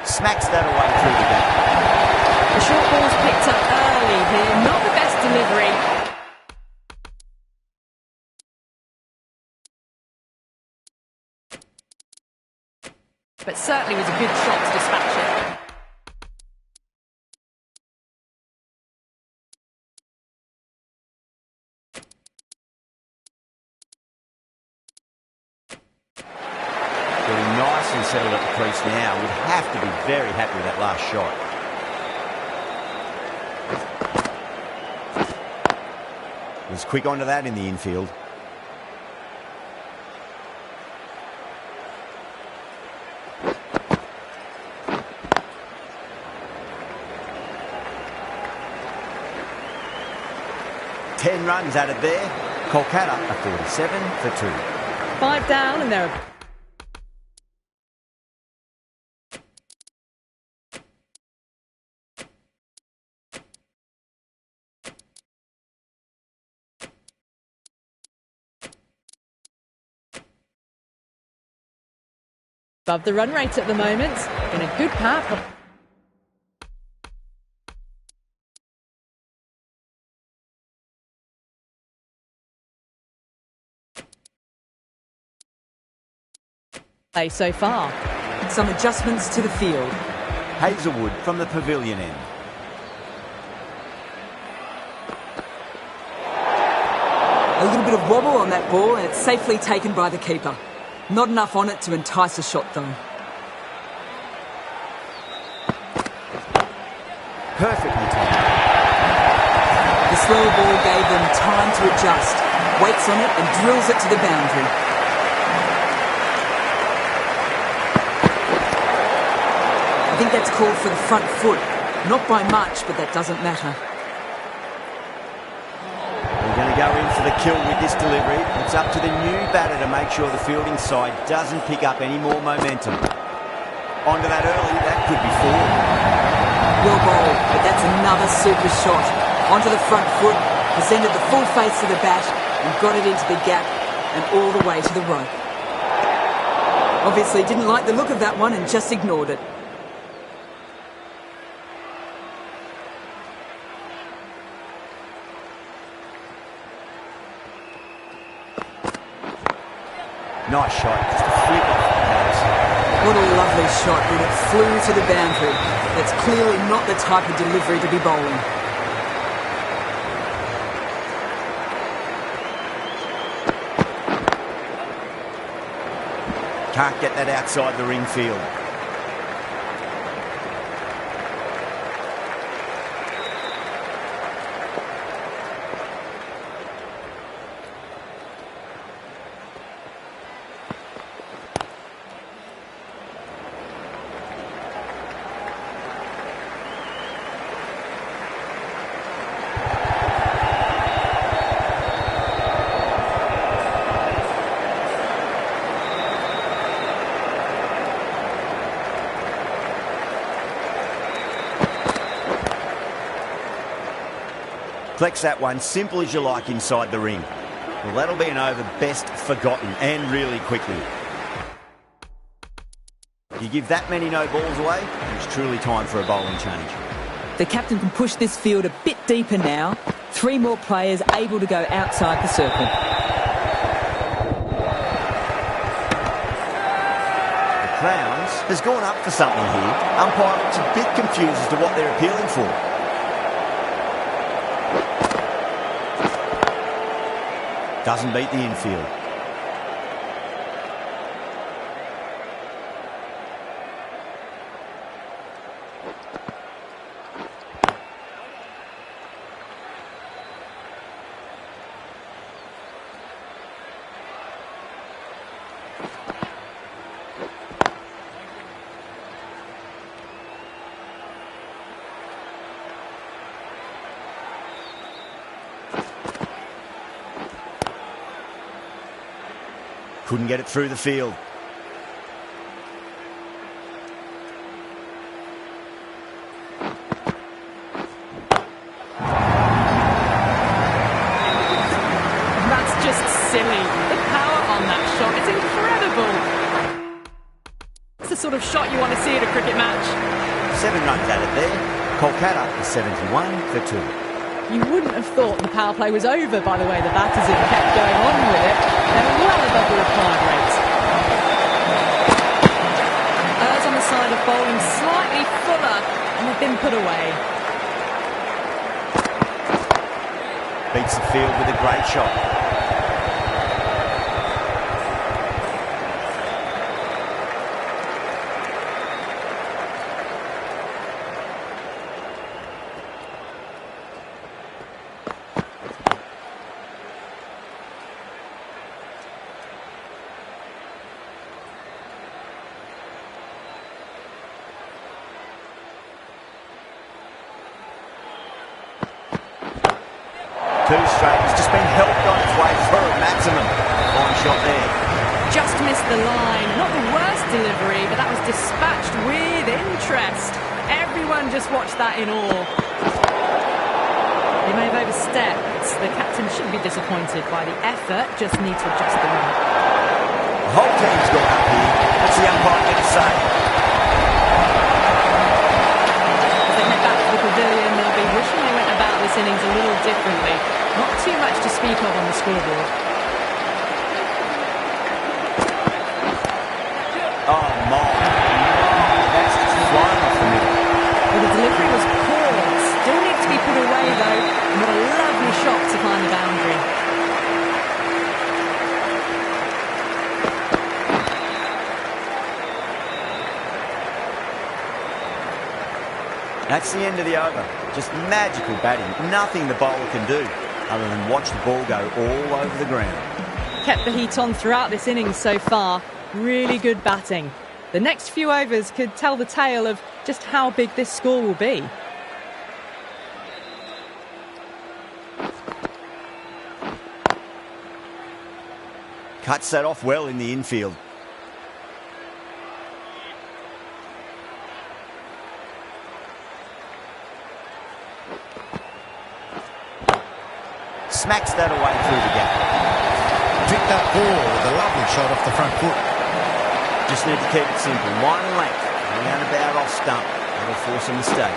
Smacks that away through the gap. The short ball's picked up early here. Not the best but certainly was a good shot to dispatch it. Getting nice and settled at the crease now. Would have to be very happy with that last shot. Was quick onto that in the infield. Ten runs added there. Kolkata a 47 for 2. 5 down and they're above the run rate at the moment. In a good power play so far. Some adjustments to the field. Hazelwood from the pavilion end. A little bit of wobble on that ball and it's safely taken by the keeper. Not enough on it to entice a shot though. Perfectly timed. The slower ball gave them time to adjust. Waits on it and drills it to the boundary. I think that's called for the front foot. Not by much, but that doesn't matter. We're going to go in for the kill with this delivery. It's up to the new batter to make sure the fielding side doesn't pick up any more momentum. Onto that early, that could be 4. Well bowled, but that's another super shot. Onto the front foot, presented the full face of the bat and got it into the gap and all the way to the rope. Obviously didn't like the look of that one and just ignored it. Nice shot, just a flip off the pads. What a lovely shot when it flew to the boundary. That's clearly not the type of delivery to be bowling. Can't get that outside the ring field. Flex that one, simple as you like inside the ring. Well, that'll be an over best forgotten, and really quickly. You give that many no balls away, it's truly time for a bowling change. The captain can push this field a bit deeper now. 3 more players able to go outside the circle. The Crowns has gone up for something here. Umpire looks a bit confused as to what they're appealing for. Doesn't beat the infield. Couldn't get it through the field. That's just silly. The power on that shot, it's incredible. It's the sort of shot you want to see at a cricket match. 7 runs added there. Kolkata is 71 for 2. You wouldn't have thought the power play was over by the way the batters have kept going on with it. They're well above the required rate. A put away. Beats the field with a great shot. Two straight. It's just been helped on its way for a maximum. Fine shot there. Just missed the line. Not the worst delivery, but that was dispatched with interest. Everyone just watched that in awe. They may have overstepped. The captain shouldn't be disappointed by the effort, just need to adjust the run. The whole team's gone up here. What's the umpire going to say? As they head back to the pavilion, they'll be wishing they went about this innings a little differently. Not too much to speak of on the scoreboard. Oh, my. That's just flying off the middle. Well, the delivery was poor. Still needs to be put away, though. And what a lovely shot to climb the boundary. That's the end of the over. Just magical batting. Nothing the bowler can do other than watch the ball go all over the ground. Kept the heat on throughout this innings so far. Really good batting. The next few overs could tell the tale of just how big this score will be. Cuts that off well in the infield. Smacks that away through the gap. Picked up ball with a lovely shot off the front foot. Just need to keep it simple. Line and length. Round about off stump. That'll force a mistake.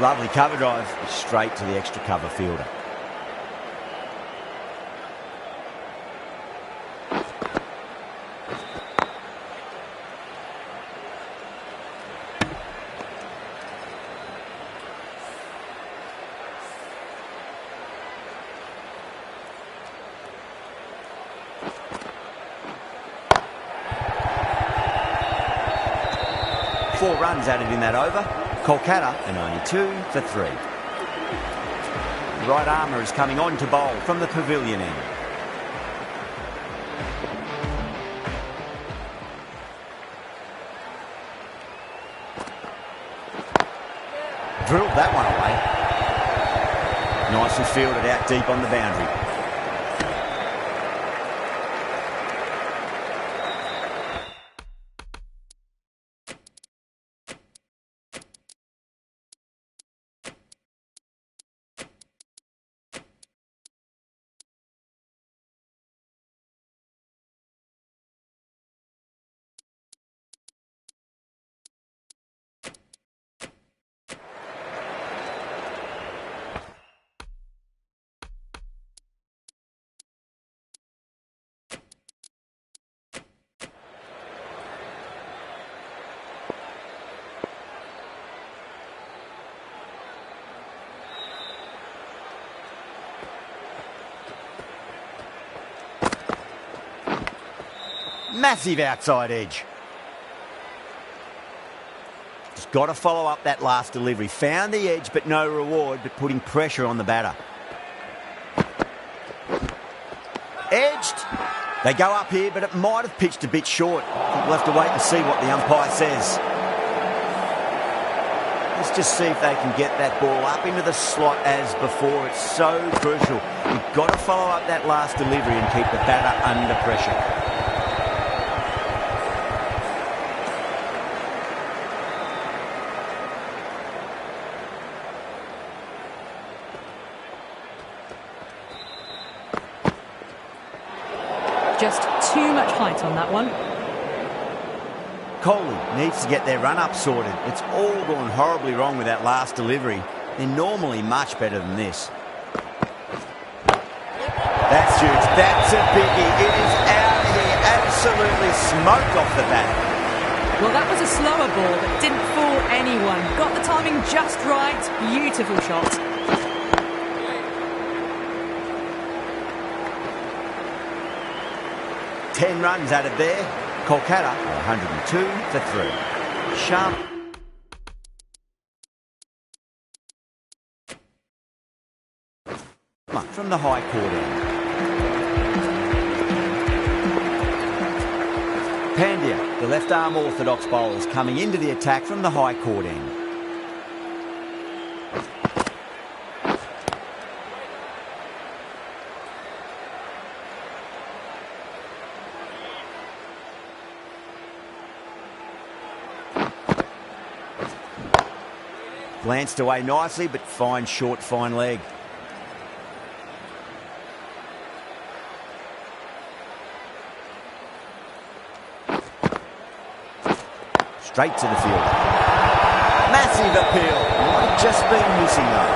Lovely cover drive. Straight to the extra cover fielder. Four runs added in that over. Kolkata and only 2 for 3. The right armour is coming on to bowl from the pavilion end. Drilled that one away. Nicely fielded out deep on the boundary. Massive outside edge. Just got to follow up that last delivery. Found the edge, but no reward, but putting pressure on the batter. Edged. They go up here, but it might have pitched a bit short. I think we'll have to wait and see what the umpire says. Let's just see if they can get that ball up into the slot as before. It's so crucial. You've got to follow up that last delivery and keep the batter under pressure. Just too much height on that one. Kohli needs to get their run-up sorted. It's all gone horribly wrong with that last delivery. They're normally much better than this. That's huge. That's a biggie. It is out of here. Absolutely smoked off the bat. Well, that was a slower ball that didn't fool anyone. Got the timing just right. Beautiful shot. Ten runs added there. Kolkata 102 for 3. Sharp. From the high court end. Pandya, the left-arm orthodox bowler, is coming into the attack from the high court end. Glanced away nicely, but fine short, fine leg. Straight to the field. Massive appeal. Might just been missing though.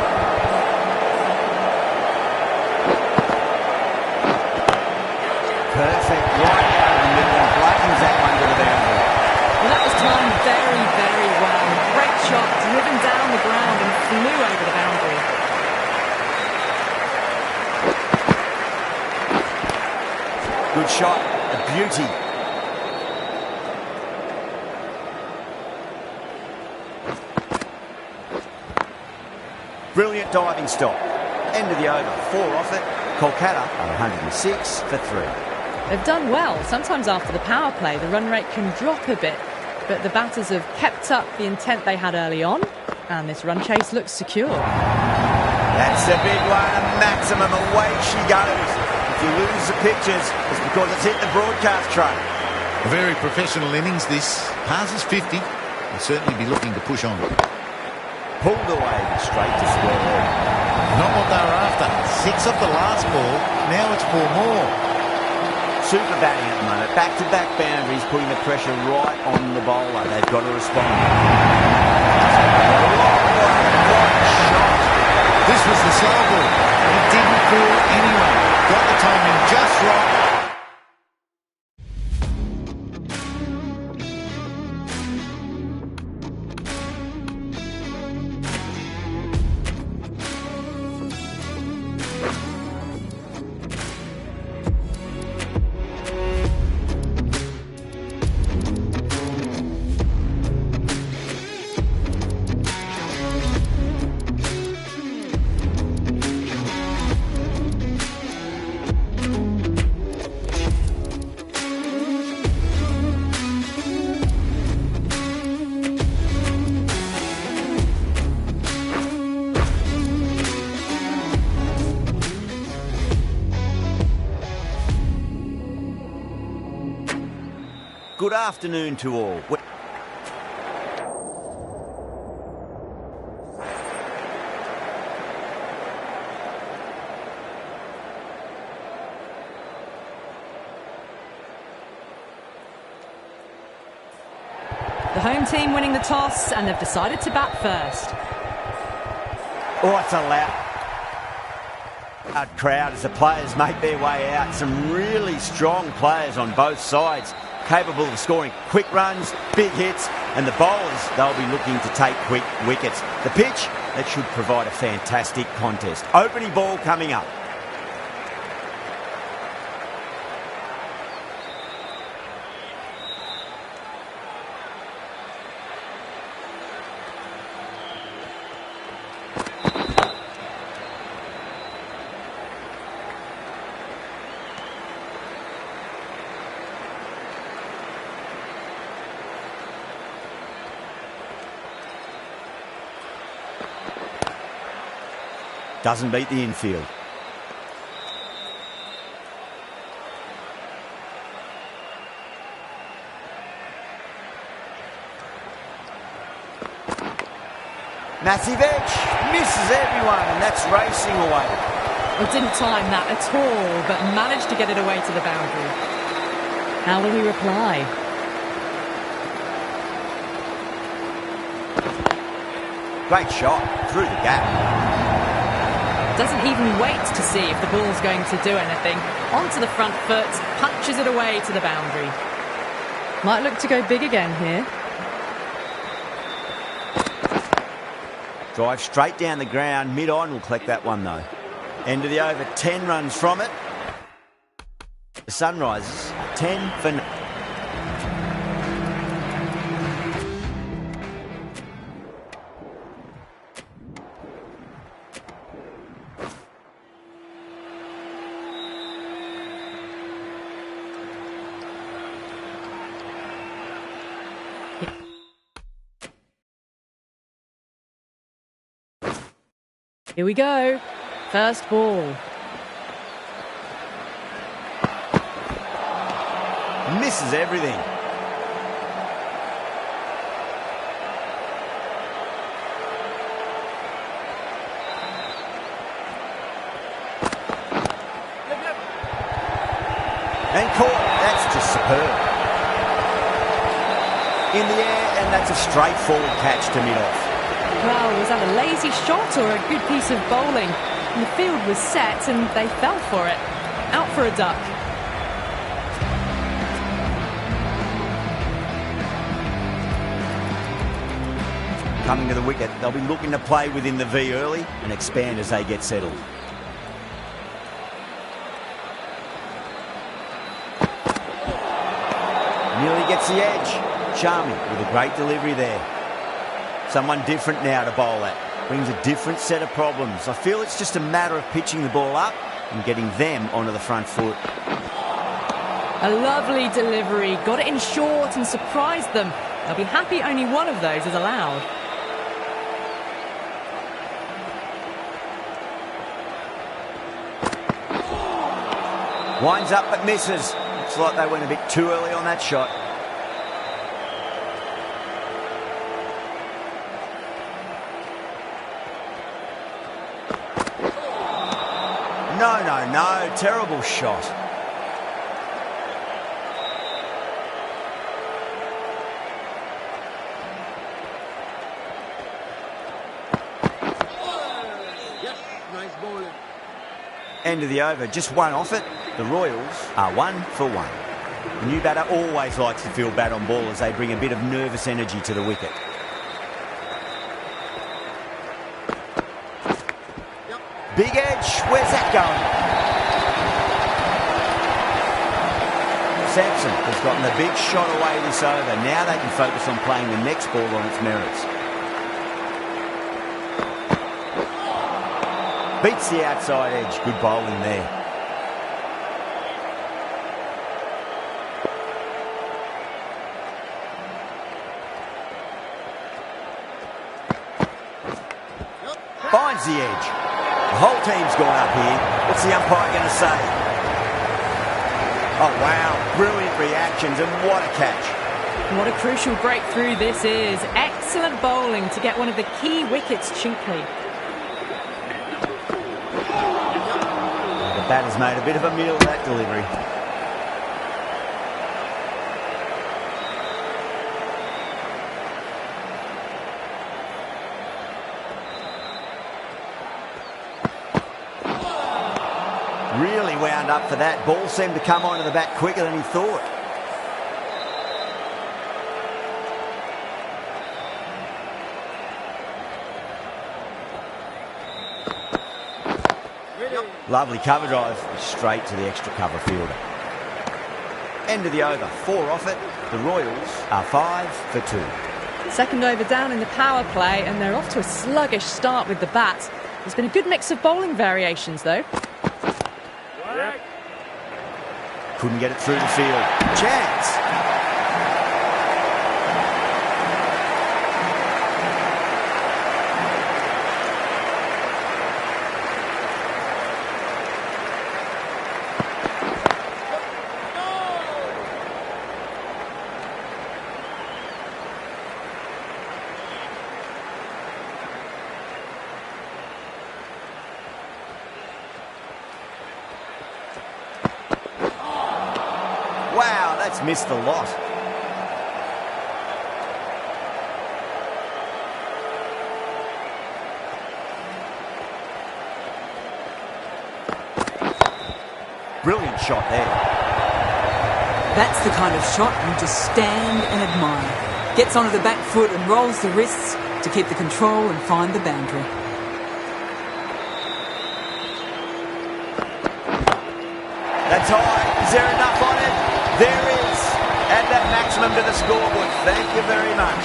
Perfect. Right out of the middle and blackens that one to the boundary. Well, that was timed very, very well. Great shot, driven down the ground and flew over the boundary. Good shot. A beauty. Brilliant diving stop. End of the over. 4 off it. Kolkata 106 for 3. They've done well. Sometimes after the power play, the run rate can drop a bit, but the batters have kept up the intent they had early on, and this run chase looks secure. That's a big one. A maximum. Away she goes. If you lose the pictures, it's because it's hit the broadcast truck. A very professional innings this. Passes 50. Will certainly be looking to push on. Pulled away but straight to square leg. Not what they were after. 6 off the last ball. Now it's 4 more. Super batting at the moment. Back-to-back boundaries, putting the pressure right on the bowler. They've got to respond. This was the slow ball. It didn't fool anyone. Got the timing just right. Good afternoon to all. The home team winning the toss, and they've decided to bat first. Oh, it's a loud crowd as the players make their way out. Some really strong players on both sides, capable of scoring quick runs, big hits, and the bowlers, they'll be looking to take quick wickets. The pitch, that should provide a fantastic contest. Opening ball coming up. Doesn't beat the infield. Massive edge, misses everyone, and that's racing away. Well, didn't time that at all, but managed to get it away to the boundary. How will he reply? Great shot, through the gap. Doesn't even wait to see if the ball's going to do anything. Onto the front foot, punches it away to the boundary. Might look to go big again here. Drive straight down the ground. Mid-on will collect that one, though. End of the over, 10 runs from it. The Sunrisers, 10 for... Here we go. First ball. Misses everything. And caught. That's just superb. In the air, and that's a straightforward catch to mid-off. Well, was that a lazy shot or a good piece of bowling? And the field was set and they fell for it. Out for a duck. Coming to the wicket, they'll be looking to play within the V early and expand as they get settled. Nearly gets the edge. Charming with a great delivery there. Someone different now to bowl at. Brings a different set of problems. I feel it's just a matter of pitching the ball up and getting them onto the front foot. A lovely delivery. Got it in short and surprised them. They'll be happy only one of those is allowed. Winds up but misses. Looks like they went a bit too early on that shot. No. Terrible shot. Nice bowling. End of the over. Just one off it. The Royals are 1 for 1. The new batter always likes to feel bad on ball as they bring a bit of nervous energy to the wicket. Big edge, where's that going? Sampson has gotten the big shot away this over. Now they can focus on playing the next ball on its merits. Beats the outside edge. Good bowling there. Finds the edge. The whole team's gone up here. What's the umpire going to say? Oh, wow. Brilliant reactions, and what a catch. What a crucial breakthrough this is. Excellent bowling to get one of the key wickets cheaply. The batter's made a bit of a meal of that delivery. Really wound up for that. Ball seemed to come onto the bat quicker than he thought. Lovely cover drive, straight to the extra cover fielder. End of the over, 4 off it. The Royals are 5 for 2. Second over down in the power play, and they're off to a sluggish start with the bat. There's been a good mix of bowling variations, though. Couldn't get it through the field. Chance! Wow, that's missed the lot. Brilliant shot there. That's the kind of shot you just stand and admire. Gets onto the back foot and rolls the wrists to keep the control and find the boundary. That's high. Is there enough on it? There is. Add that maximum to the scoreboard. Thank you very much.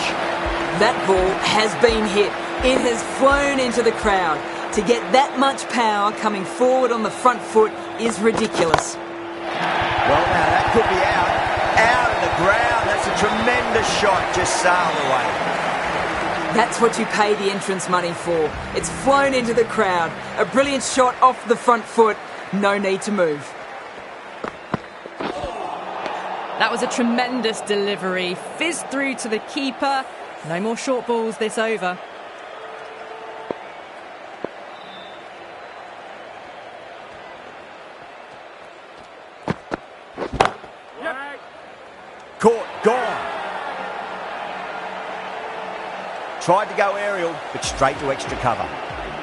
That ball has been hit. It has flown into the crowd. To get that much power coming forward on the front foot is ridiculous. Well, now that could be out of the ground. That's a tremendous shot. Just sailed away. That's what you pay the entrance money for. It's flown into the crowd. A brilliant shot off the front foot. No need to move. That was a tremendous delivery. Fizzed through to the keeper. No more short balls this over. Caught, gone. Tried to go aerial, but straight to extra cover.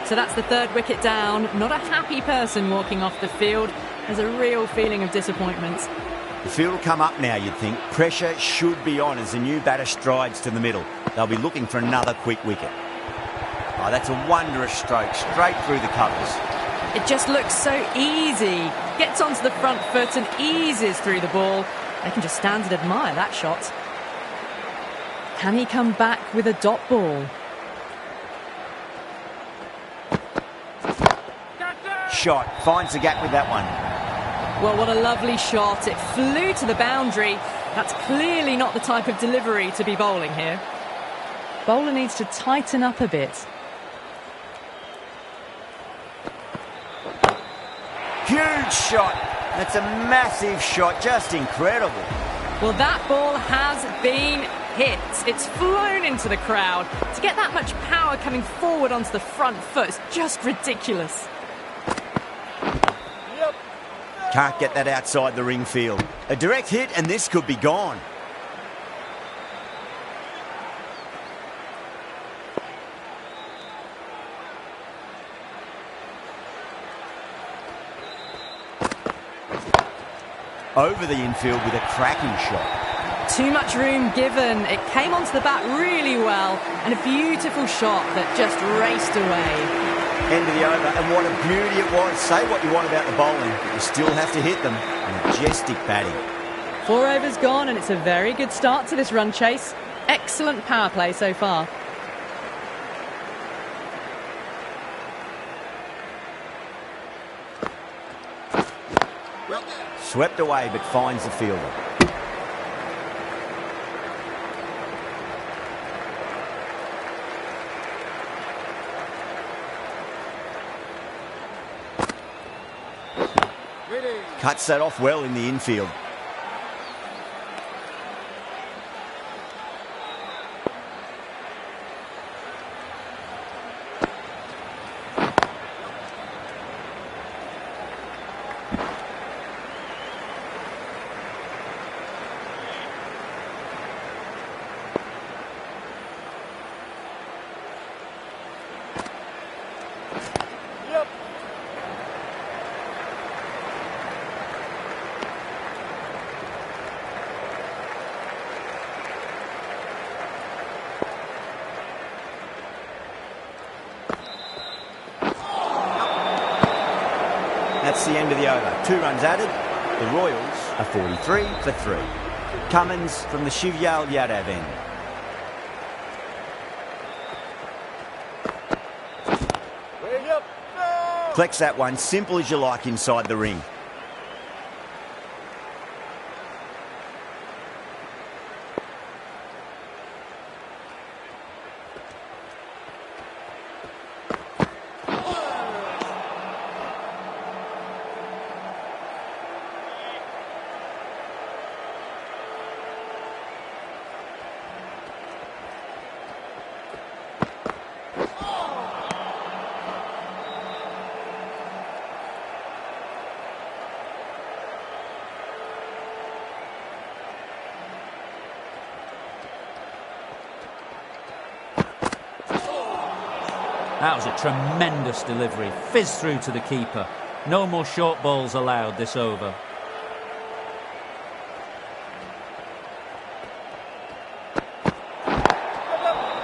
So that's the third wicket down. Not a happy person walking off the field. There's a real feeling of disappointment. The field will come up now, you'd think. Pressure should be on as the new batter strides to the middle. They'll be looking for another quick wicket. Oh, that's a wondrous stroke, straight through the covers. It just looks so easy. Gets onto the front foot and eases through the ball. They can just stand and admire that shot. Can he come back with a dot ball? Shot, finds the gap with that one. Well, what a lovely shot. It flew to the boundary. That's clearly not the type of delivery to be bowling here. Bowler needs to tighten up a bit. Huge shot. That's a massive shot, just incredible. Well, that ball has been hit. It's flown into the crowd. To get that much power coming forward onto the front foot is just ridiculous. Can't get that outside the ring field. A direct hit and this could be gone. Over the infield with a cracking shot. Too much room given. It came onto the bat really well and a beautiful shot that just raced away. End of the over, and what a beauty it was. Say what you want about the bowling, but you still have to hit them. Majestic batting. 4 overs gone, and it's a very good start to this run chase. Excellent power play so far. Swept away, but finds the fielder. Cuts that off well in the infield. That's the end of the over. 2 runs added. The Royals are 43 for 3. Cummins from the Shivyal Yadav end. Collects that one, simple as you like inside the ring. That was a tremendous delivery. Fizzed through to the keeper. No more short balls allowed this over.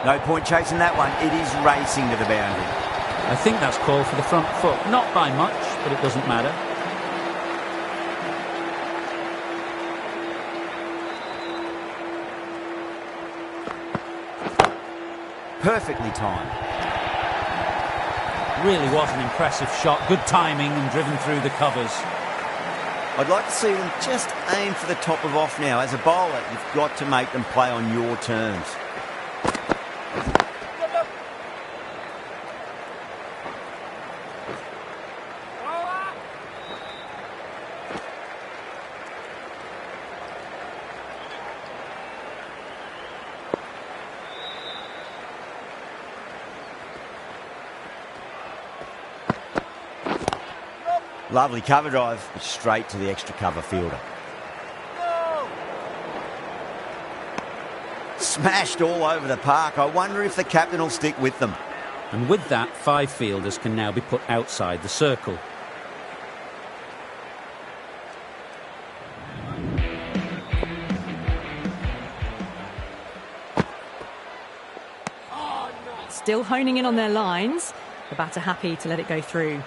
No point chasing that one. It is racing to the boundary. I think that's called for the front foot. Not by much, but it doesn't matter. Perfectly timed. Really was an impressive shot. Good timing and driven through the covers. I'd like to see them just aim for the top of off now. As a bowler, you've got to make them play on your terms. Lovely cover drive, straight to the extra cover fielder. Smashed all over the park. I wonder if the captain will stick with them. And with that, 5 fielders can now be put outside the circle. Still honing in on their lines. The batter happy to let it go through.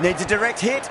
Needs a direct hit.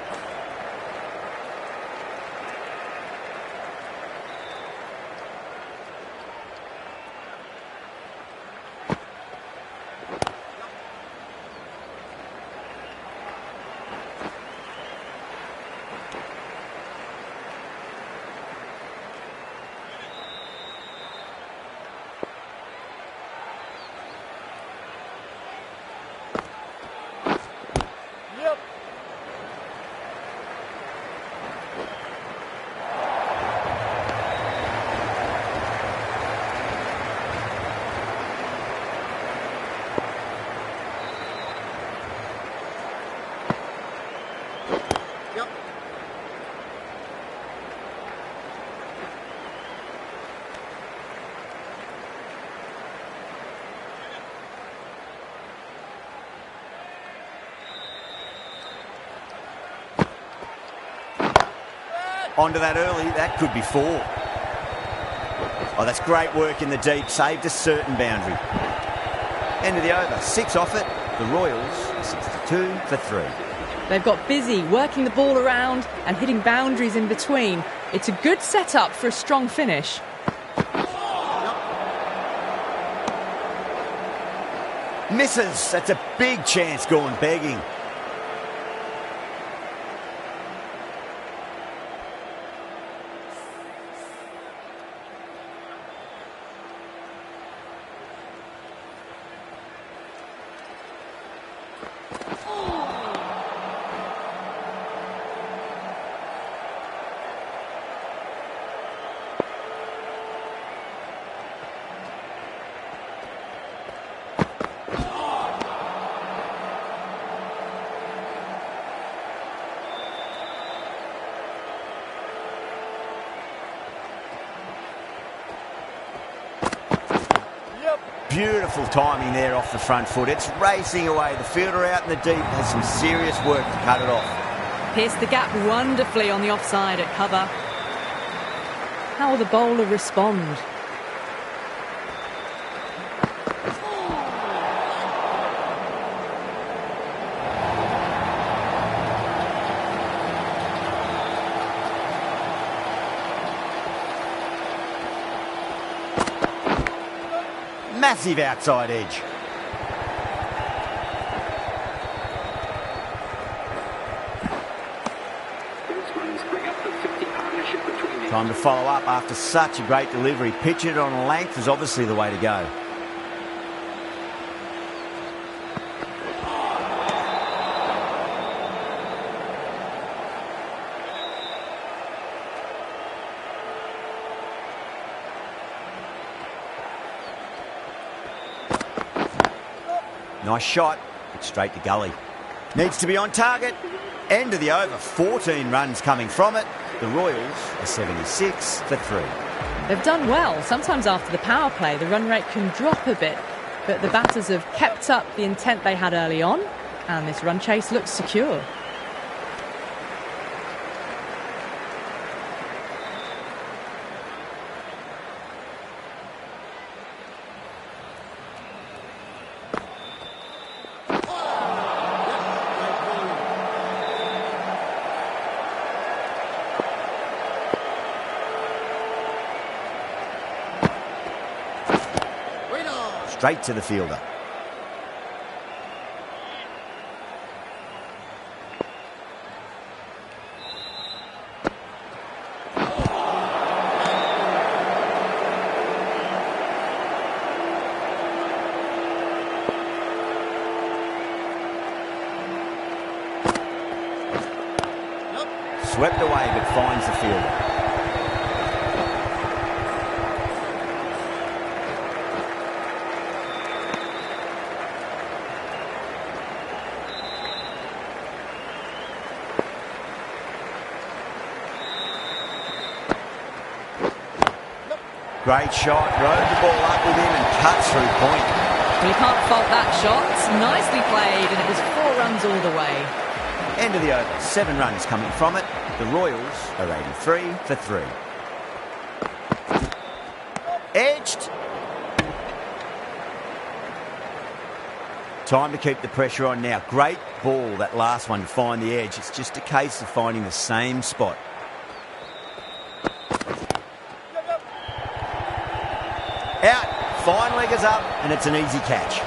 Onto that early, that could be 4. Oh, that's great work in the deep, saved a certain boundary. End of the over, 6 off it. The Royals, 62 for 3. They've got busy working the ball around and hitting boundaries in between. It's a good setup for a strong finish. Misses, that's a big chance gone begging. Beautiful timing there off the front foot. It's racing away. The fielder out in the deep has some serious work to cut it off. Pierced the gap wonderfully on the offside at cover. How will the bowler respond? Massive outside edge. Time to follow up after such a great delivery. Pitch it on length is obviously the way to go. Nice shot, but straight to gully. Needs to be on target. End of the over, 14 runs coming from it. The Royals are 76 for 3. They've done well. Sometimes after the power play, the run rate can drop a bit, but the batters have kept up the intent they had early on And this run chase looks secure. Straight to the fielder. Swept away but finds the fielder. Great shot, rode the ball up with him and cuts through point. Well, you can't fault that shot. Nicely played, and it was 4 runs all the way. End of the over, 7 runs coming from it. The Royals are 83 for 3. Edged. Time to keep the pressure on now. Great ball, that last one, to find the edge. It's just a case of finding the same spot. Out, fine leggers up, and it's an easy catch.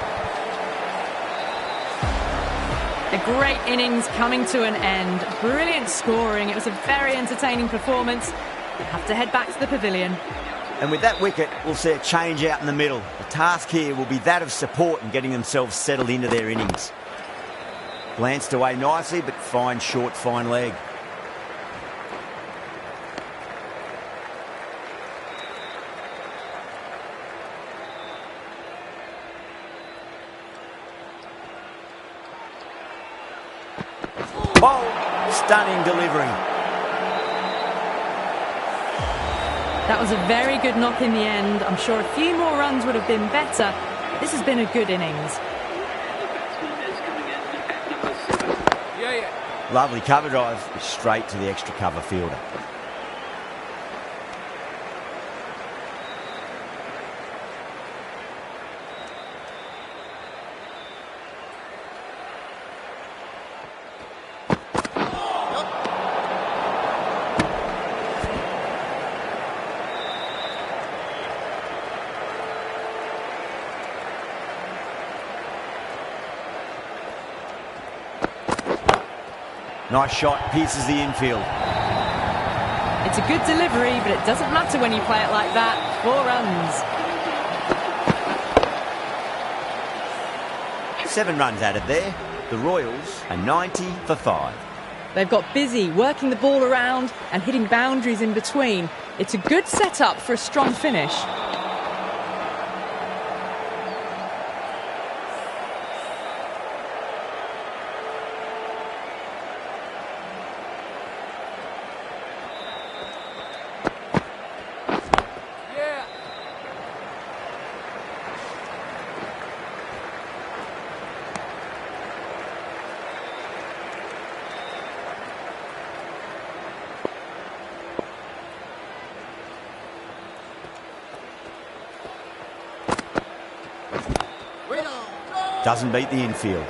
A great innings coming to an end. Brilliant scoring. It was a very entertaining performance. They have to head back to the pavilion. And with that wicket, we'll see a change out in the middle. The task here will be that of support and getting themselves settled into their innings. Glanced away nicely, but fine short, fine leg. Bold, stunning delivery. That was a very good knock in the end. I'm sure a few more runs would have been better. This has been a good innings. Lovely cover drive, straight to the extra cover fielder. Nice shot, pierces the infield. It's a good delivery, but it doesn't matter when you play it like that. 4 runs. 7 runs added there. The Royals are 90 for 5. They've got busy working the ball around and hitting boundaries in between. It's a good setup for a strong finish. Doesn't beat the infield.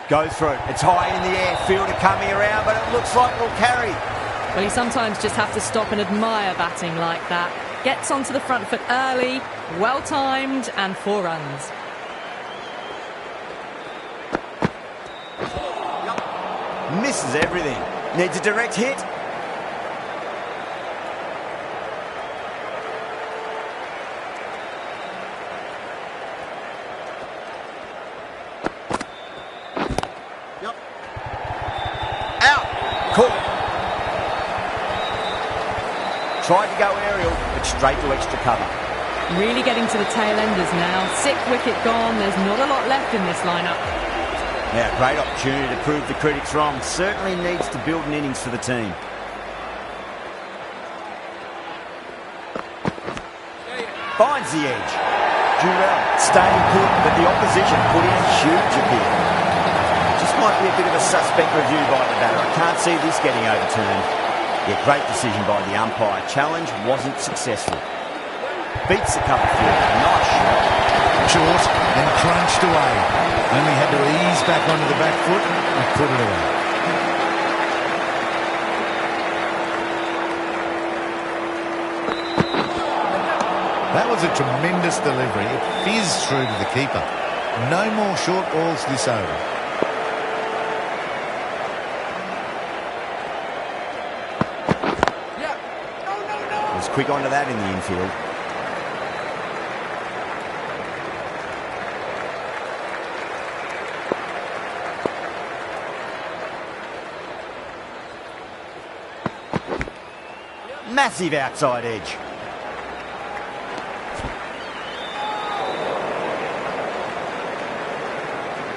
Goes through it. It's high in the air. Fielder coming around, but it looks like it'll carry. Well, you sometimes just have to stop and admire batting like that. Gets onto the front foot early, well timed, and 4 runs. Misses everything. Needs a direct hit. Out. Caught. Tried to go aerial, but straight to extra cover. Really getting to the tail enders now. 6th wicket gone. There's not a lot left in this lineup. Now, great opportunity to prove the critics wrong. Certainly needs to build an innings for the team. Finds the edge. Jurel staying put, but the opposition put in a huge appeal. Just might be a bit of a suspect review by the batter. I can't see this getting overturned. Yeah, great decision by the umpire. Challenge wasn't successful. Beats the cover field. Nice shot. Short and crunched away. Only had to ease back onto the back foot and put it away. That was a tremendous delivery. It fizzed through to the keeper. No more short balls this over. Was quick onto that in the infield. Massive outside edge.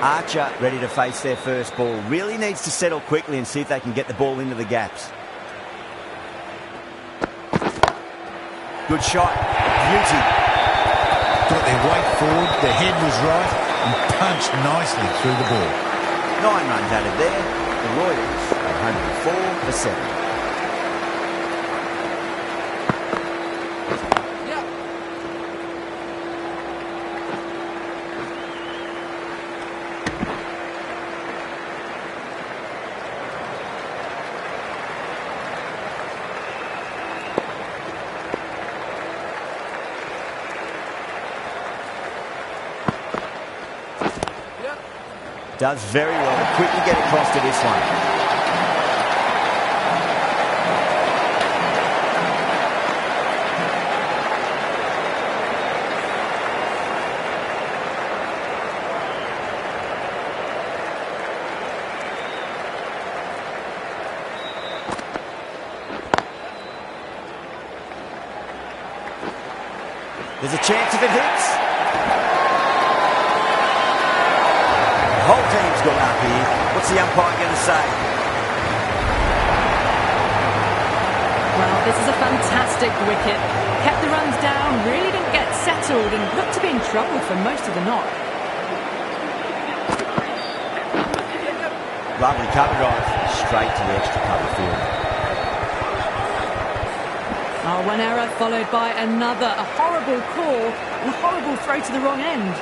Archer ready to face their first ball. Really needs to settle quickly and see if they can get the ball into the gaps. Good shot. Beauty. Got their weight forward, their head was right, and punched nicely through the ball. 9 runs added there. The Royals are 104 for 7. Does very well to quickly get across to this one. There's a chance if it hits. The whole team's gone up here. What's the umpire going to say? Well, this is a fantastic wicket. Kept the runs down, really didn't get settled and looked to be in trouble for most of the knock. Lovely cover drive, straight to the extra cover field. Oh, one error followed by another. A horrible call and a horrible throw to the wrong end.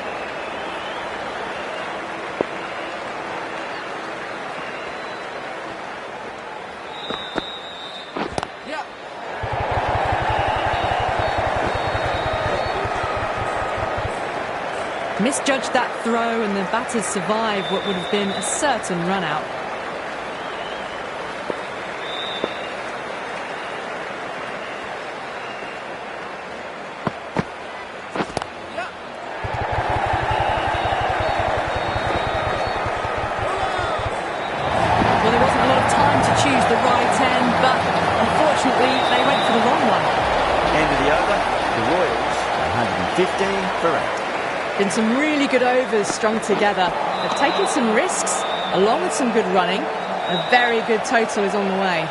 Misjudged that throw and the batters survived what would have been a certain run out. Well, there wasn't a lot of time to choose the right end, but unfortunately they went for the wrong one. End of the over, the Royals 115 for 8. Been some really good overs strung together. They've taken some risks, along with some good running. A very good total is on the way.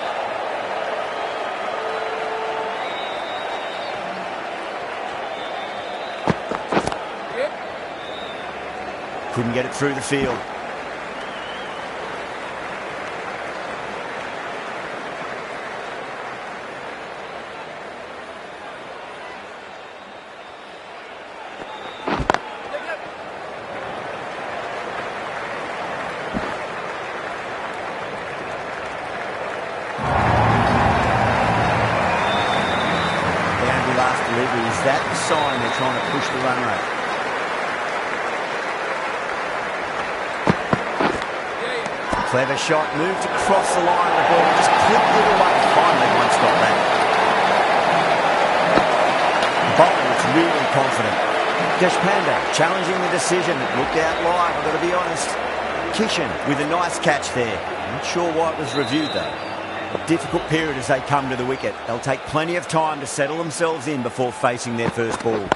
Couldn't get it through the field. Is that the sign they're trying to push the run rate? Clever shot, moved across the line of the ball, just clipped it away. Finally, one stop that. Bowler looks really confident. Deshpande challenging the decision. Looked out live, I've got to be honest. Kishan with a nice catch there. Not sure why it was reviewed though. A difficult period as they come to the wicket. They'll take plenty of time to settle themselves in before facing their first ball.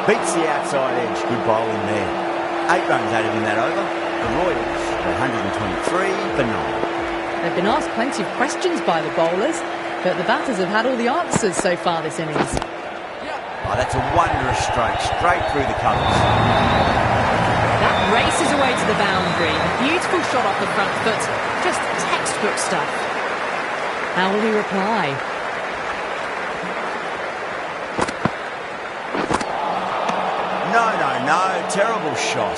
Beats the outside edge. Good bowling there. 8 runs added in that over. The Royals are 123 for 9. They've been asked plenty of questions by the bowlers, but the batters have had all the answers so far this innings. Oh, that's a wondrous stroke, straight through the colours. That races away to the boundary. A beautiful shot off the front foot. Just textbook stuff. How will he reply? No, terrible shot.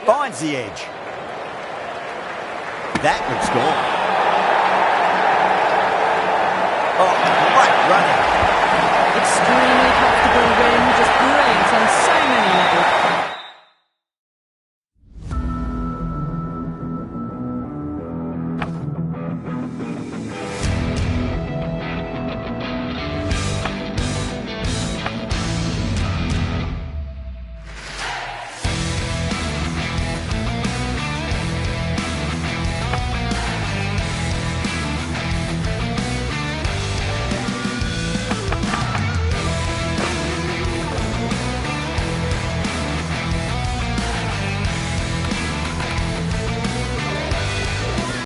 Finds the edge. That looks gone. Oh, great running. Extremely comfortable win, just